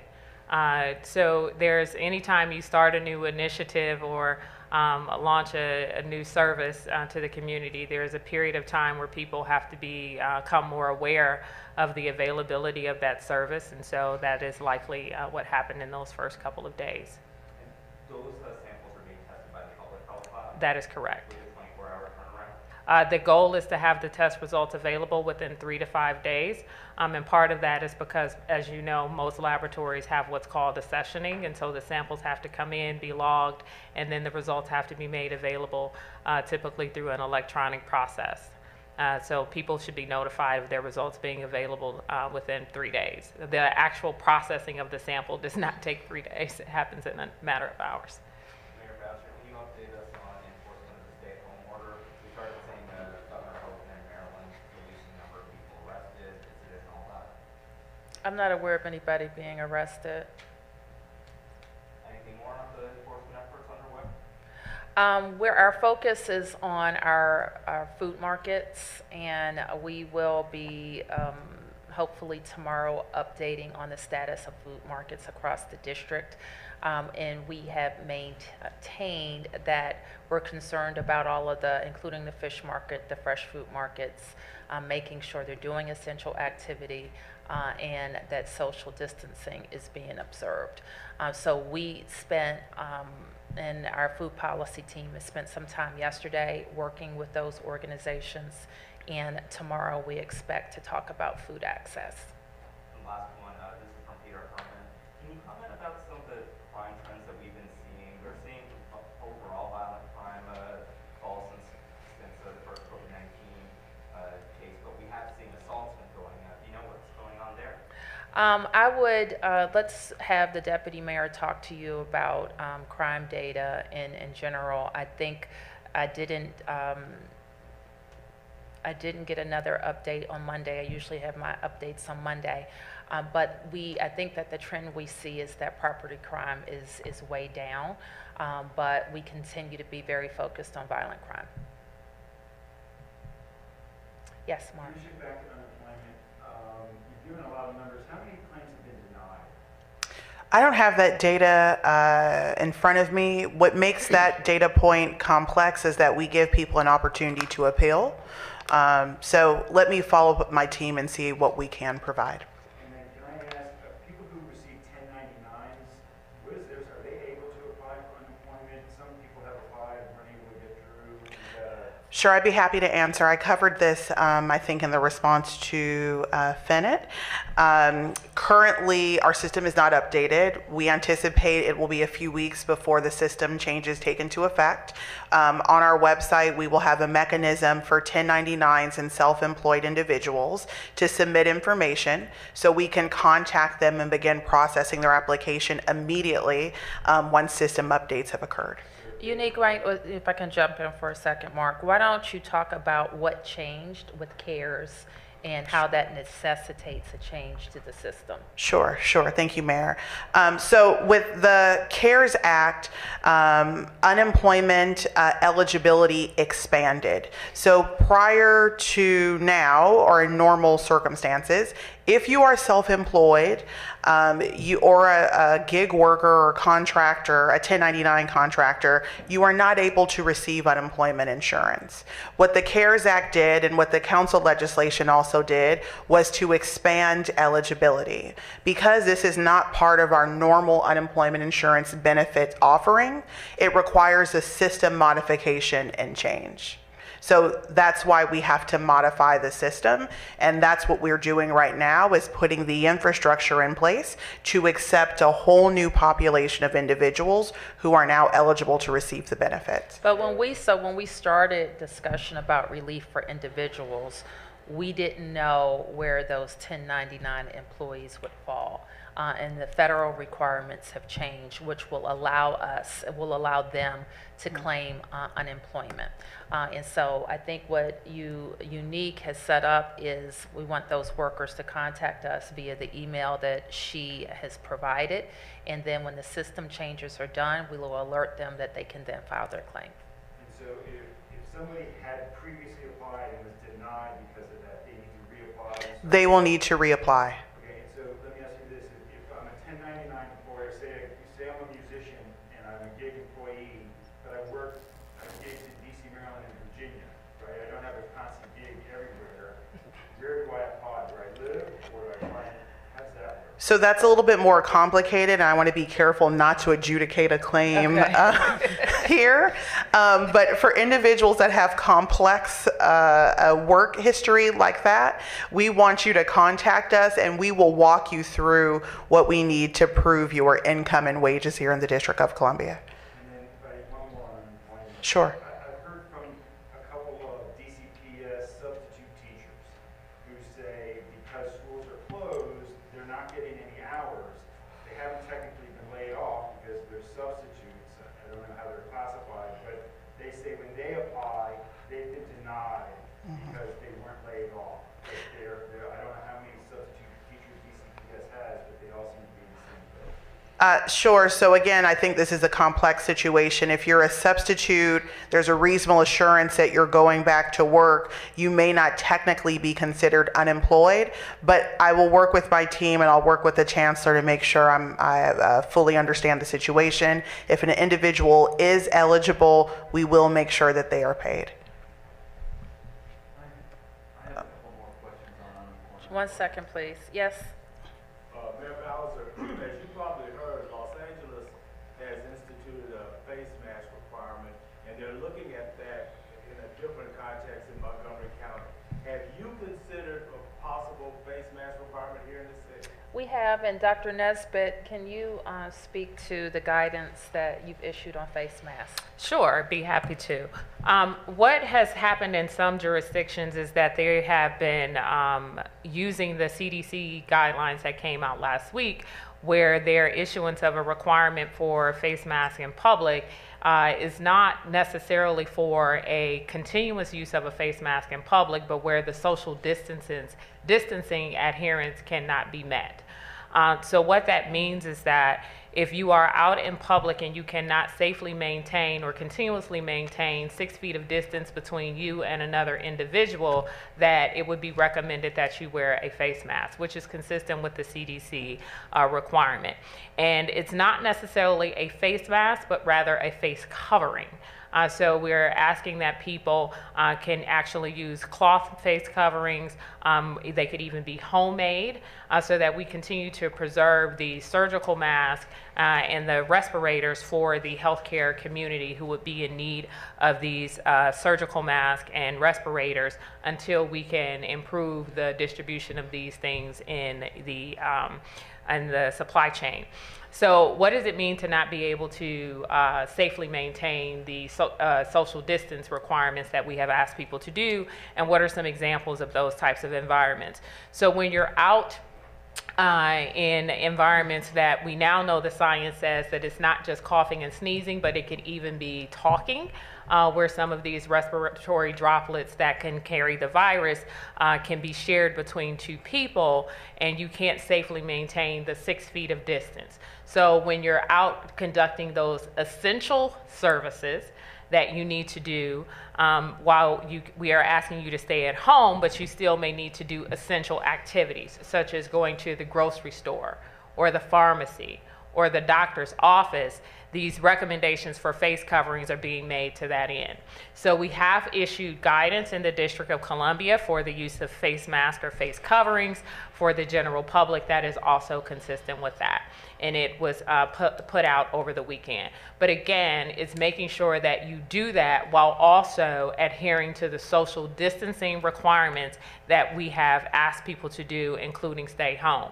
So there's anytime you start a new initiative or launch a new service to the community, there's a period of time where people have to become more aware of the availability of that service, and so that is likely what happened in those first couple of days. And those samples are being tested by the public health lab? That is correct. With a 24-hour turnaround? The goal is to have the test results available within 3 to 5 days. And part of that is because, as you know, most laboratories have what's called accessioning, and so the samples have to come in, be logged, and then the results have to be made available, typically through an electronic process. So people should be notified of their results being available within 3 days. The actual processing of the sample does not take 3 days. It happens in a matter of hours. Mayor Bowser, can you update us on enforcement of the stay-at-home order? We started seeing Governor Hogan in Maryland releasing a number of people arrested, incident, and all that. I'm not aware of anybody being arrested. Anything more on the enforcement efforts underway? Where our focus is on our food markets, and we will be hopefully tomorrow updating on the status of food markets across the district. And we have maintained that we're concerned about all of including the fish market, the fresh food markets, making sure they're doing essential activity and that social distancing is being observed. So we spent, and our food policy team has spent some time yesterday working with those organizations, and tomorrow we expect to talk about food access. And last one, this is from Peter Herman. Can you comment about some of the crime trends that we've been seeing? We're seeing overall violent crime fall since the first COVID-19 case, but we have seen assaults been going up. Do you know what's going on there? I would, let's have the deputy mayor talk to you about crime data in general. I think I didn't get another update on Monday. I usually have my updates on Monday. But I think that the trend we see is that property crime is way down, but we continue to be very focused on violent crime. Yes, Mark. Pushing back to unemployment, you've given a lot of numbers. How many claims have been denied? I don't have that data in front of me. What makes that data point complex is that we give people an opportunity to appeal. So let me follow up with my team and see what we can provide. And then can I ask, people who receive 1099s, what is this? Are they able to apply for unemployment? Some people have applied and weren't able to get through. Sure, I'd be happy to answer. I covered this, I think, in the response to Fennett. Currently, our system is not updated. We anticipate it will be a few weeks before the system changes take into effect. On our website, we will have a mechanism for 1099s and self-employed individuals to submit information so we can contact them and begin processing their application immediately once system updates have occurred. Unique, right, if I can jump in for a second, Mark, why don't you talk about what changed with CARES and how that necessitates a change to the system? Sure. Thank you, Mayor. So with the CARES Act, unemployment eligibility expanded. So prior to now, or in normal circumstances, if you are self-employed, or a gig worker or contractor, a 1099 contractor, you are not able to receive unemployment insurance. What the CARES Act did, and what the council legislation also did, was to expand eligibility. Because this is not part of our normal unemployment insurance benefit offering, it requires a system modification and change. So that's why we have to modify the system, and that's what we're doing right now, is putting the infrastructure in place to accept a whole new population of individuals who are now eligible to receive the benefits. But when we started discussion about relief for individuals, we didn't know where those 1099 employees would fall. And the federal requirements have changed, which will allow them to claim unemployment. And so I think what Unique has set up is we want those workers to contact us via the email that she has provided. And then when the system changes are done, we will alert them that they can then file their claim. And so if somebody had previously applied and was denied because of that, they need to reapply? They will need to reapply. Okay, and so let me ask you this. If I'm a 1099 employer, say I'm a musician and I'm a gig employee, but I work gigs in DC, Maryland, and Virginia, right? I don't have a constant gig everywhere. Where do I apply? Do I live, or do I find? How does that work? So that's a little bit more complicated, and I want to be careful not to adjudicate a claim here. But for individuals that have complex work history like that, we want you to contact us, and we will walk you through what we need to prove your income and wages here in the District of Columbia. And then one more point. Sure. I've heard from a couple of DCPS substitute teachers who say because schools are closed, they're not getting any hours. They haven't technically been laid off because they're substitutes. I don't know how they're classified, but they say when they apply, they've been denied because they weren't laid off. But I don't know how many substitute teachers DCPS has, but they all seem to be in the same boat. Sure. So again, I think this is a complex situation. If you're a substitute, there's a reasonable assurance that you're going back to work. You may not technically be considered unemployed, but I will work with my team and I'll work with the chancellor to make sure I fully understand the situation. If an individual is eligible, we will make sure that they are paid. I have a couple more questions on unemployment. 1 second, please. Yes? Mayor Bowser, as you probably heard, Los Angeles has instituted a face mask requirement, and they're looking at that in a different context in Montgomery County. Have you considered a possible face mask requirement here in the city? We have, and Dr. Nesbitt, can you speak to the guidance that you've issued on face masks? Sure, be happy to. What has happened in some jurisdictions is that they have been using the CDC guidelines that came out last week, where their issuance of a requirement for face masks in public is not necessarily for a continuous use of a face mask in public, but where the social distancing adherence cannot be met. So what that means is that if you are out in public and you cannot safely maintain or continuously maintain 6 feet of distance between you and another individual, that it would be recommended that you wear a face mask, which is consistent with the CDC requirement. And it's not necessarily a face mask, but rather a face covering. So we're asking that people can actually use cloth face coverings. They could even be homemade so that we continue to preserve the surgical mask and the respirators for the healthcare community who would be in need of these surgical masks and respirators until we can improve the distribution of these things in the supply chain. So what does it mean to not be able to safely maintain the social distance requirements that we have asked people to do, and what are some examples of those types of environments? So when you're out in environments that we now know the science says that it's not just coughing and sneezing, but it could even be talking, where some of these respiratory droplets that can carry the virus can be shared between two people, and you can't safely maintain the 6 feet of distance. So when you're out conducting those essential services that you need to do, while we are asking you to stay at home, but you still may need to do essential activities, such as going to the grocery store or the pharmacy or the doctor's office, these recommendations for face coverings are being made to that end. So we have issued guidance in the District of Columbia for the use of face masks or face coverings for the general public that is also consistent with that. And it was put out over the weekend. But again, it's making sure that you do that while also adhering to the social distancing requirements that we have asked people to do, including stay home.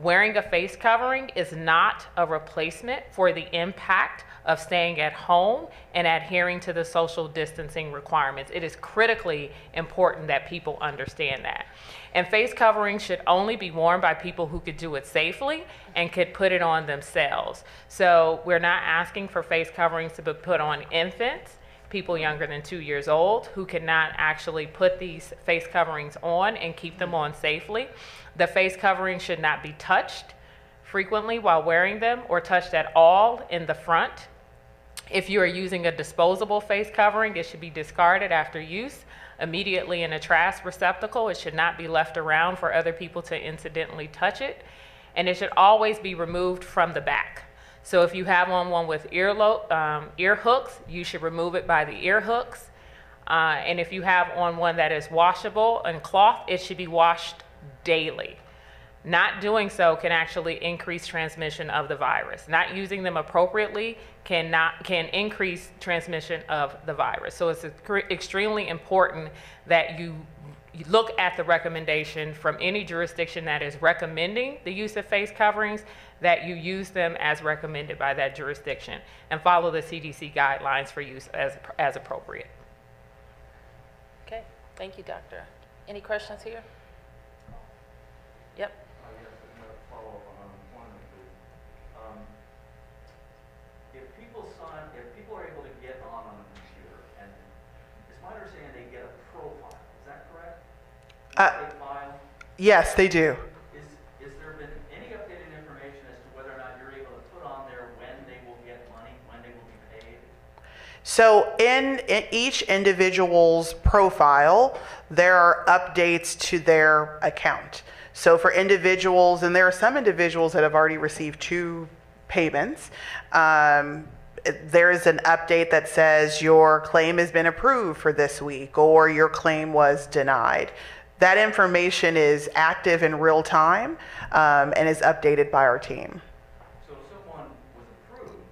Wearing a face covering is not a replacement for the impact of staying at home and adhering to the social distancing requirements. It is critically important that people understand that. And face coverings should only be worn by people who could do it safely and could put it on themselves. So we're not asking for face coverings to be put on infants, people younger than 2 years old, who cannot actually put these face coverings on and keep them on safely. The face covering should not be touched frequently while wearing them or touched at all in the front. If you are using a disposable face covering, it should be discarded after use immediately in a trash receptacle. It should not be left around for other people to incidentally touch it. And it should always be removed from the back. So if you have on one with ear hooks, you should remove it by the ear hooks. And if you have on one that is washable and cloth, it should be washed daily. Not doing so can actually increase transmission of the virus. Not using them appropriately can increase transmission of the virus. So it's extremely important that you look at the recommendation from any jurisdiction that is recommending the use of face coverings, that you use them as recommended by that jurisdiction and follow the CDC guidelines for use as appropriate. Okay, thank you, Doctor. Any questions here? Yep. Yes, another follow-up on unemployment, please. If people are able to get on a computer, and it's my understanding they get a profile, is that correct? Once they file? Yes, they do. Is there been any updated information as to whether or not you're able to put on there when they will get money, when they will be paid? So in each individual's profile, there are updates to their account. So for individuals, and there are some individuals that have already received 2 payments, there is an update that says your claim has been approved for this week or your claim was denied. That information is active in real time and is updated by our team. So if someone was approved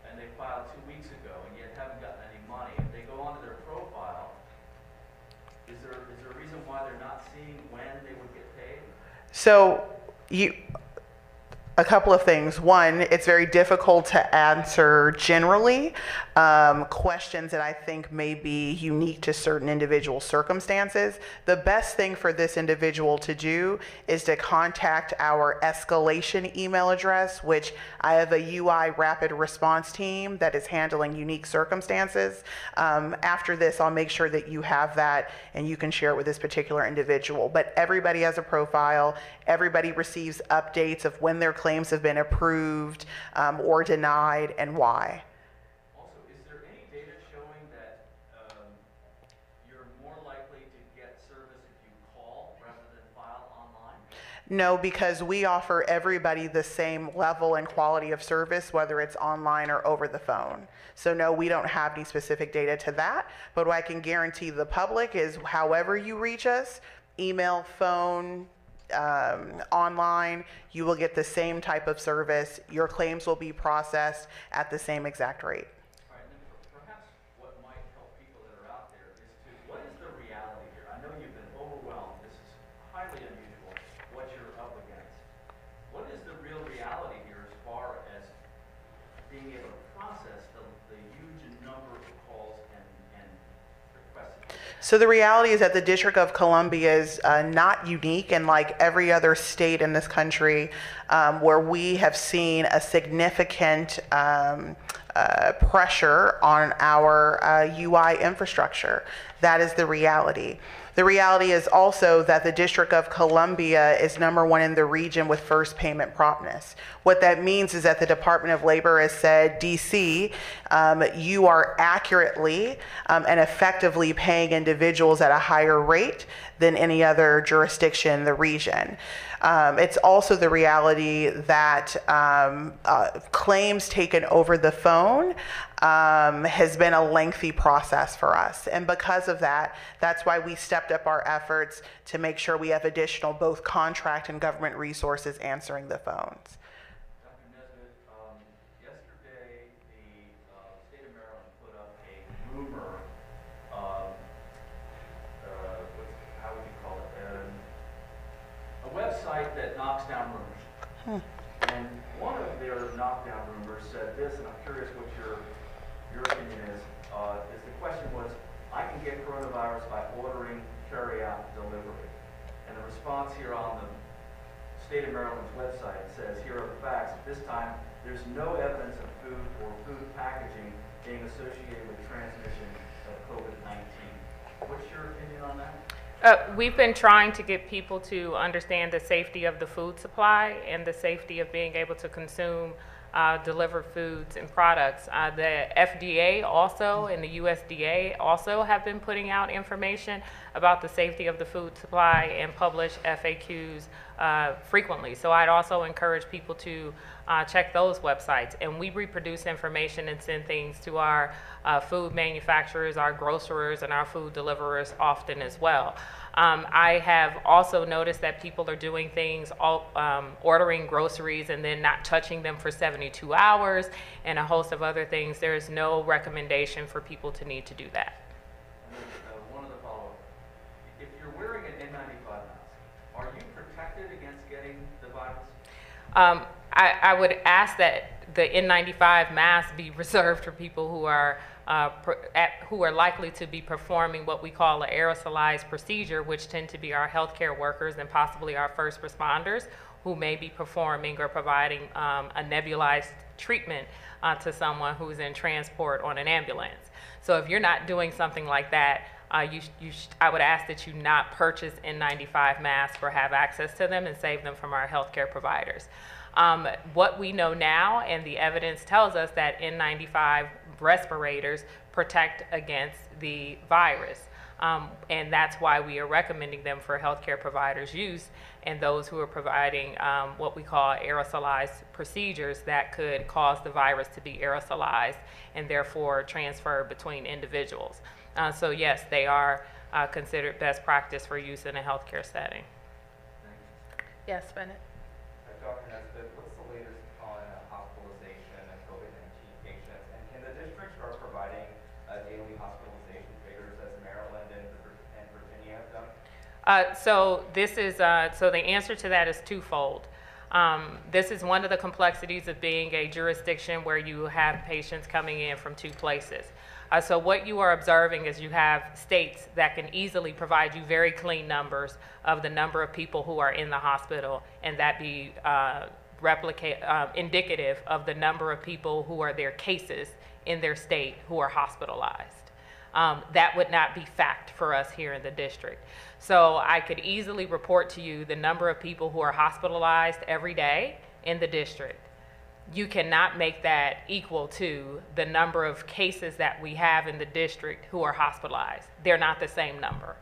and they filed 2 weeks ago and yet haven't gotten any money, if they go onto their profile, is there a reason why they're not seeing when they would get paid? So a couple of things. One, it's very difficult to answer generally questions that I think may be unique to certain individual circumstances. The best thing for this individual to do is to contact our escalation email address, which I have a UI rapid response team that is handling unique circumstances. After this, I'll make sure that you have that and you can share it with this particular individual. But everybody has a profile. Everybody receives updates of when their claims have been approved or denied and why. Also, is there any data showing that you're more likely to get service if you call rather than file online? No, because we offer everybody the same level and quality of service, whether it's online or over the phone. So no, we don't have any specific data to that, but what I can guarantee the public is however you reach us, email, phone, online, you will get the same type of service. Your claims will be processed at the same exact rate. All right, then perhaps what might help people that are out there is what is the reality here? I know you've been overwhelmed. This is highly unusual, what you're up against. What is the real reality here as far as being able to process the huge number of calls and requests? So the reality is that the District of Columbia is not unique, and like every other state in this country where we have seen a significant pressure on our UI infrastructure. That is the reality. The reality is also that the District of Columbia is #1 in the region with first payment promptness. What that means is that the Department of Labor has said, DC, you are accurately and effectively paying individuals at a higher rate than any other jurisdiction in the region. It's also the reality that claims taken over the phone has been a lengthy process for us. And because of that, that's why we stepped up our efforts to make sure we have additional both contract and government resources answering the phones. Dr. Nesbitt, yesterday the state of Maryland put up a rumor, how would you call it, a website that knocks down rumors. And one of their knockdown rumors said this, and I'm curious what your opinion is the question was, I can get coronavirus by ordering carry-out delivery. And the response here on the state of Maryland's website says, here are the facts. At this time, there's no evidence of food or food packaging being associated with transmission of COVID-19. What's your opinion on that? We've been trying to get people to understand the safety of the food supply and the safety of being able to consume delivered foods and products. The FDA also and the USDA also have been putting out information about the safety of the food supply and publish FAQs frequently. So I'd also encourage people to check those websites. And we reproduce information and send things to our food manufacturers, our grocers, and our food deliverers often as well. I have also noticed that people are doing things, ordering groceries and then not touching them for 72 hours and a host of other things. There is no recommendation for people to need to do that. One other follow-up. If you're wearing an N95 mask, are you protected against getting the virus? I would ask that the N95 mask be reserved for people who are likely to be performing what we call an aerosolized procedure, which tend to be our healthcare workers and possibly our first responders who may be performing or providing a nebulized treatment to someone who's in transport on an ambulance. So if you're not doing something like that, I would ask that you not purchase N95 masks or have access to them and save them from our healthcare providers. What we know now, and the evidence tells us that N95 respirators protect against the virus. And that's why we are recommending them for healthcare providers' use and those who are providing what we call aerosolized procedures that could cause the virus to be aerosolized and therefore transfer between individuals. So yes, they are considered best practice for use in a healthcare setting. Yes, Bennett. Dr. Nesbitt, what's the latest on hospitalization and COVID-19 patients? And can the district start providing daily hospitalization figures as Maryland and Virginia have done? So the answer to that is twofold. This is one of the complexities of being a jurisdiction where you have patients coming in from two places. So what you are observing is you have states that can easily provide you very clean numbers of the number of people who are in the hospital, and that be indicative of the number of people who are their cases in their state who are hospitalized. That would not be fact for us here in the district. So I could easily report to you the number of people who are hospitalized every day in the district. You cannot make that equal to the number of cases that we have in the district who are hospitalized. They're not the same number.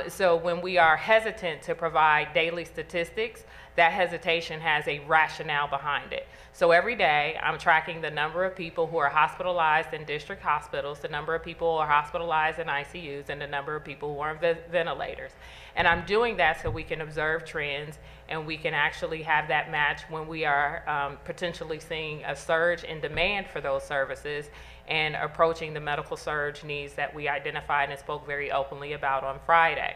So when we are hesitant to provide daily statistics, that hesitation has a rationale behind it. So every day I'm tracking the number of people who are hospitalized in district hospitals, the number of people who are hospitalized in ICUs, and the number of people who are on ventilators. And I'm doing that so we can observe trends and we can actually have that match when we are potentially seeing a surge in demand for those services and approaching the medical surge needs that we identified and spoke very openly about on Friday.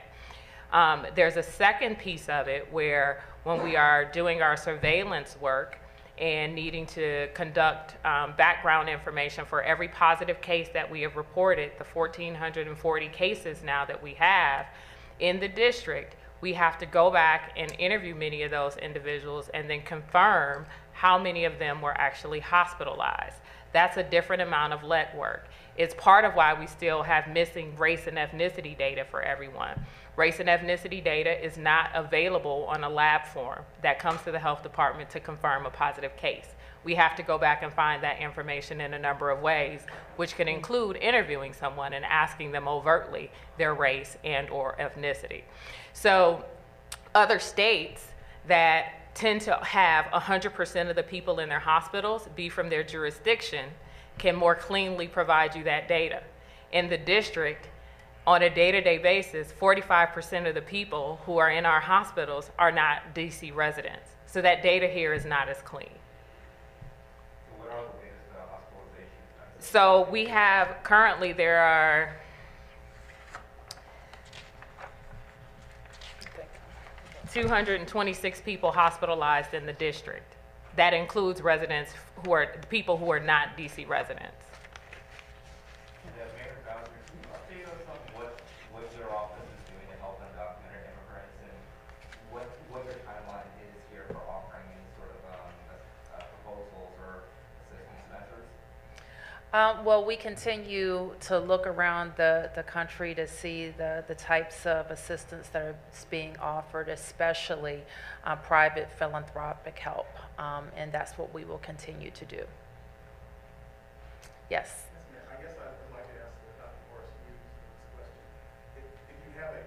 There's a second piece of it where when we are doing our surveillance work and needing to conduct background information for every positive case that we have reported, the 1,440 cases now that we have in the district, we have to go back and interview many of those individuals and then confirm how many of them were actually hospitalized. That's a different amount of legwork. It's part of why we still have missing race and ethnicity data for everyone. Race and ethnicity data is not available on a lab form that comes to the health department to confirm a positive case. We have to go back and find that information in a number of ways, which can include interviewing someone and asking them overtly their race and or ethnicity. So other states that tend to have 100% of the people in their hospitals be from their jurisdiction can more cleanly provide you that data. In the district, on a day-to-day basis, 45% of the people who are in our hospitals are not DC residents. So that data here is not as clean. What are the latest hospitalizations? So we have, currently there are 226 people hospitalized in the district. That includes residents who are, people who are not DC residents. Mayor Bowser, can you update us on what your office is doing to help undocumented immigrants and what your timeline is here for offering any sort of proposals or assistance measures? Well, we continue to look around the country to see the types of assistance that are being offered, especially private philanthropic help, and that's what we will continue to do. Yes. I guess I would like to ask Dr. Morris Hughes this question. If you have a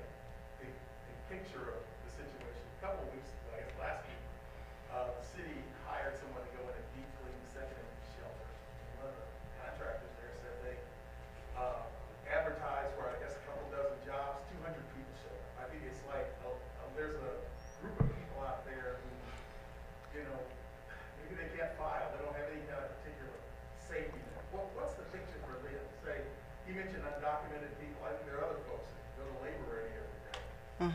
picture of the situation, a couple of weeks, I guess last week, the city hired someone to go in and deep clean the second shelter. One of the contractors there said they advertised for, I guess, a couple dozen jobs, 200 people showed up. I think it's like there's a group of people out there who, you know, maybe they can't file, they don't have any kind of particular safety net. What's the picture for them? Say, he mentioned undocumented people. I think there are other folks that go to labor every day. Do you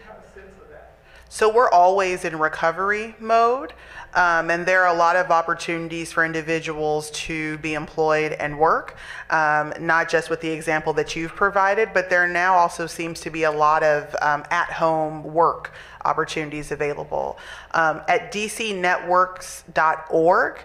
have a sense of that? So we're always in recovery mode, and there are a lot of opportunities for individuals to be employed and work, not just with the example that you've provided, but there now also seems to be a lot of at-home work opportunities available. At dcnetworks.org,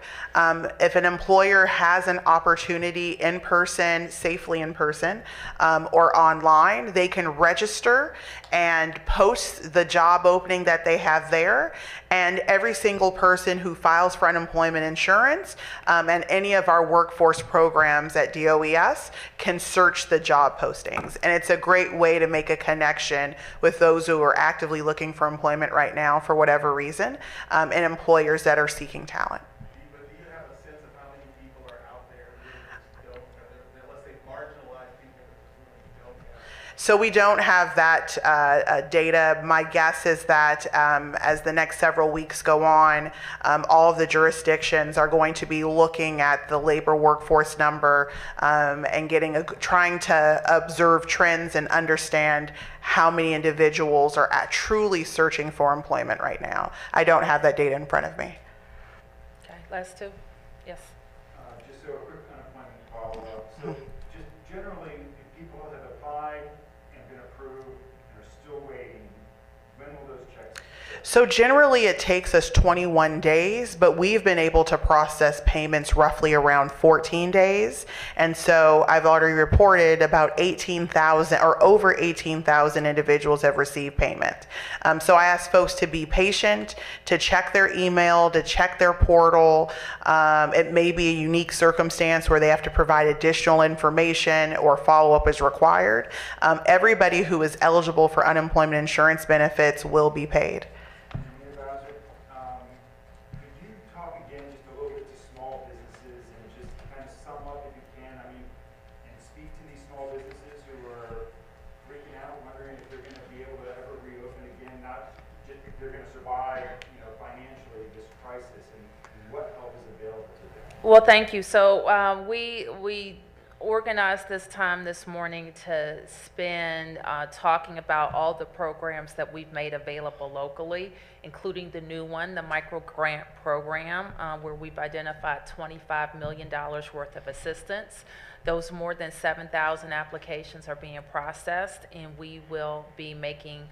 if an employer has an opportunity in person, safely in person, or online, they can register and post the job opening that they have there. And every single person who files for unemployment insurance and any of our workforce programs at DOES can search the job postings. And it's a great way to make a connection with those who are actively looking for employment right now for whatever reason, and employers that are seeking talent. But do you have a sense of how many people are out there who just don't, let's say marginalized people who don't have? So we don't have that data. My guess is that as the next several weeks go on, all of the jurisdictions are going to be looking at the labor workforce number and trying to observe trends and understand how many individuals are truly searching for employment right now. I don't have that data in front of me. Okay, last two. Yes. Just so a quick unemployment follow-up. So just generally, if people have applied and been approved and are still waiting, when will those checks? So generally it takes us 21 days, but we've been able to process payments roughly around 14 days. And so I've already reported about 18,000 or over 18,000 individuals have received payment. So I ask folks to be patient, to check their email, to check their portal. It may be a unique circumstance where they have to provide additional information or follow-up is required. Everybody who is eligible for unemployment insurance benefits will be paid. Muriel Bowser, could you talk again just a little bit to small businesses and just kind of sum up if you can, and speak to these small businesses who are freaking out, wondering if they're going to be able to ever reopen again, not just if they're going to survive, financially this crisis, and what help is available to them? Well, thank you. So we organized this time this morning to spend talking about all the programs that we've made available locally, including the new one, the micro grant program, where we've identified $25 million worth of assistance. Those more than 7,000 applications are being processed, and we will be making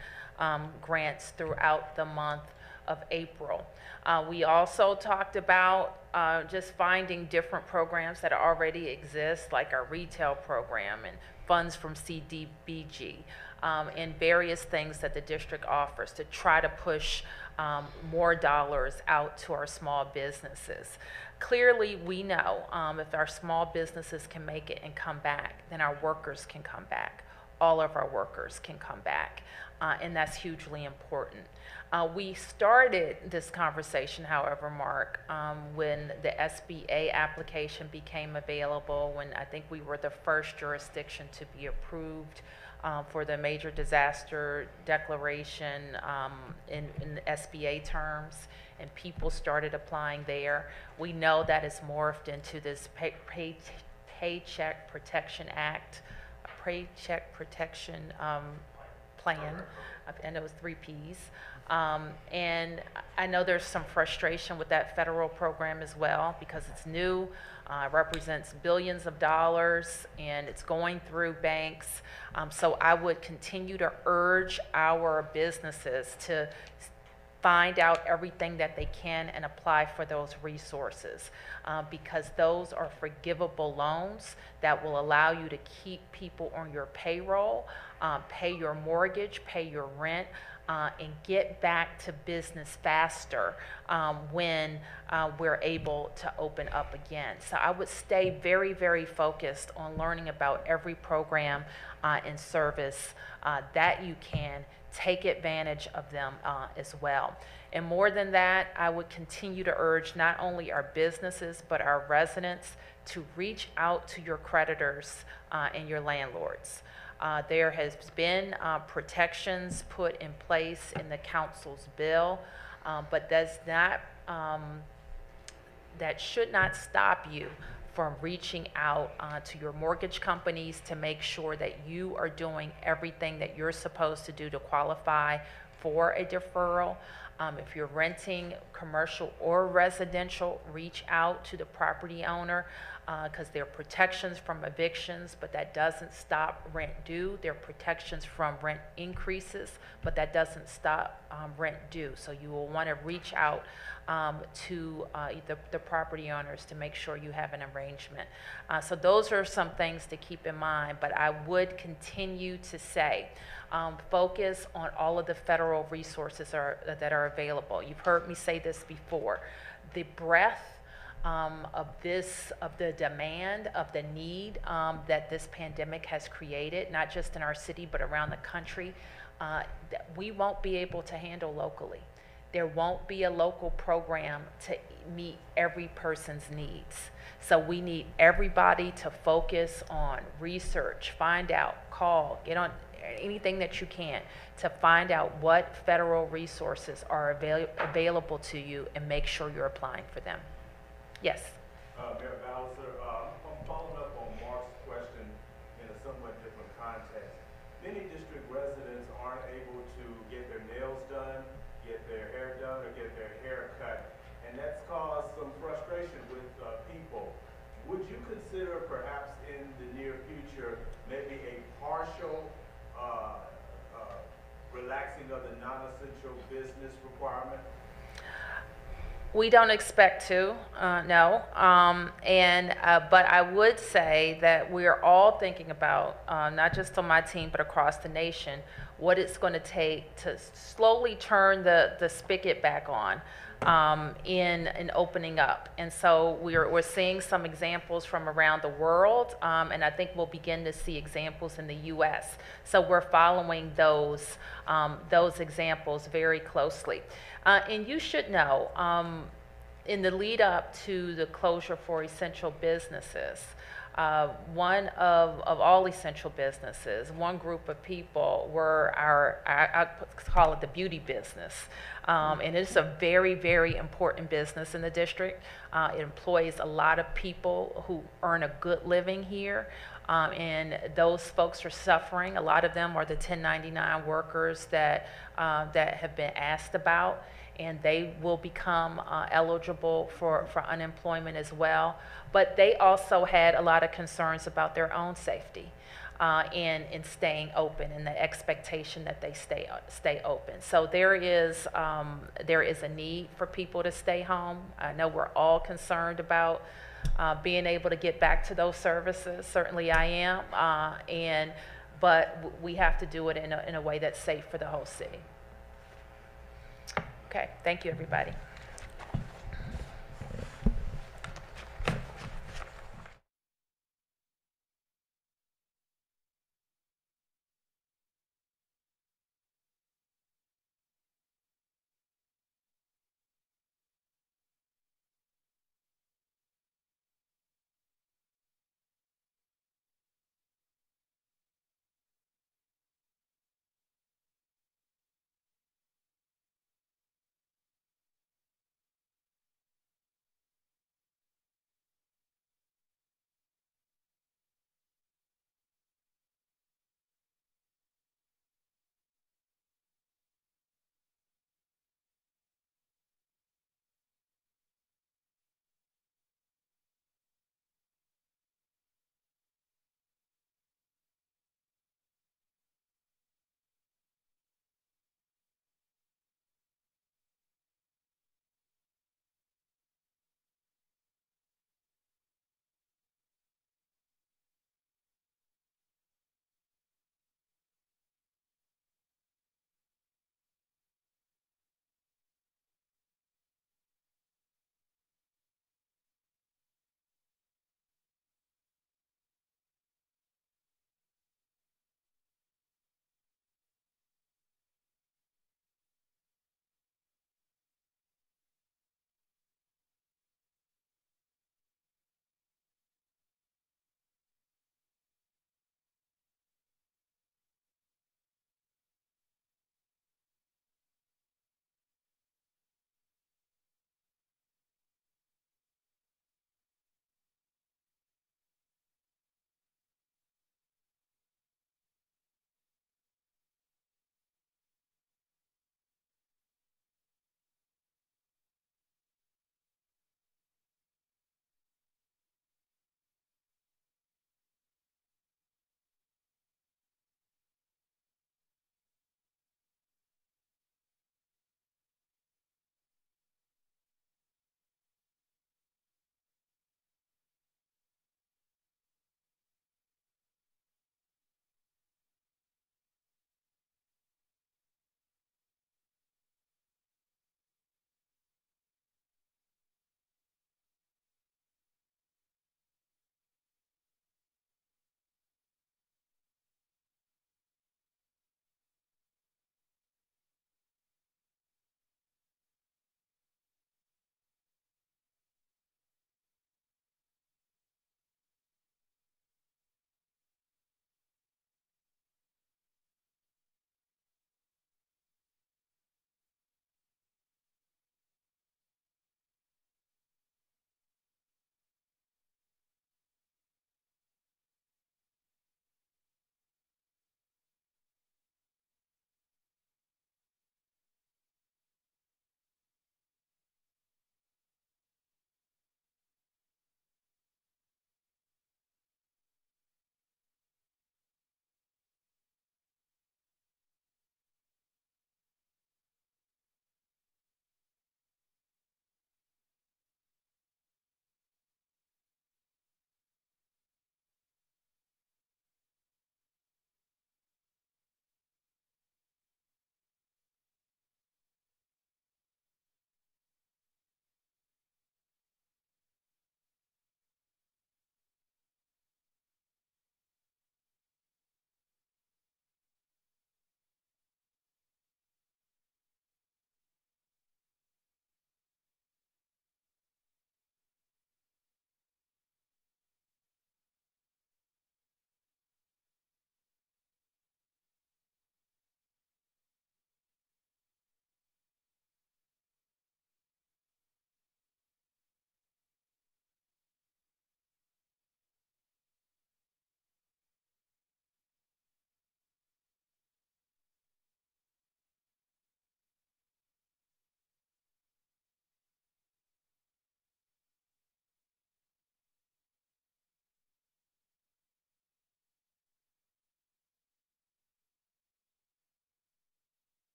grants throughout the month of April. We also talked about just finding different programs that already exist, like our retail program and funds from CDBG, and various things that the district offers to try to push more dollars out to our small businesses. Clearly, we know if our small businesses can make it and come back, then our workers can come back. all of our workers can come back, and that's hugely important. We started this conversation, however, Mark, when the SBA application became available, when I think we were the first jurisdiction to be approved for the major disaster declaration in SBA terms, and people started applying there. We know that it's morphed into this Paycheck Protection Act, Paycheck Protection Plan. I know it was 3 Ps. And I know there's some frustration with that federal program as well because it's new, represents billions of dollars, and it's going through banks. So I would continue to urge our businesses to find out everything that they can and apply for those resources because those are forgivable loans that will allow you to keep people on your payroll, pay your mortgage, pay your rent, and get back to business faster when we're able to open up again. So I would stay very, very focused on learning about every program and service that you can. Take advantage of them as well. And more than that, I would continue to urge not only our businesses, but our residents to reach out to your creditors and your landlords. There has been protections put in place in the council's bill, but that should not stop you from reaching out to your mortgage companies to make sure that you are doing everything that you're supposed to do to qualify for a deferral. If you're renting commercial or residential, reach out to the property owner because there are protections from evictions, but that doesn't stop rent due. There are protections from rent increases, but that doesn't stop rent due. So you will want to reach out to the property owners to make sure you have an arrangement. So those are some things to keep in mind, but I would continue to say, focus on all of the federal resources that are available. You've heard me say this before. The breadth of the demand, of the need that this pandemic has created, not just in our city, but around the country, that we won't be able to handle locally. There won't be a local program to meet every person's needs. So we need everybody to focus on research, find out, call, get on anything that you can to find out what federal resources are available to you and make sure you're applying for them. Yes? Mayor Bowser, I'm following up on Mark's question in a somewhat different context. Many district residents aren't able to get their nails done, get their hair done, or get their hair cut, and that's caused some frustration with people. Would you consider perhaps in the near future maybe a partial relaxing of the non-essential business requirement? We don't expect to, no. But I would say that we are all thinking about, not just on my team, but across the nation, what it's going to take to slowly turn the spigot back on in opening up. And so we're seeing some examples from around the world, and I think we'll begin to see examples in the U.S. So we're following those examples very closely. And you should know, in the lead up to the closure for essential businesses, one of all essential businesses, one group of people were I call it the beauty business. And it's a very, very important business in the district. It employs a lot of people who earn a good living here. And those folks are suffering. A lot of them are the 1099 workers that have been asked about, and they will become eligible for unemployment as well. But they also had a lot of concerns about their own safety in staying open, and the expectation that they stay open. So there is a need for people to stay home. I know we're all concerned about being able to get back to those services. Certainly I am, but we have to do it in a way that's safe for the whole city. Okay, thank you, everybody.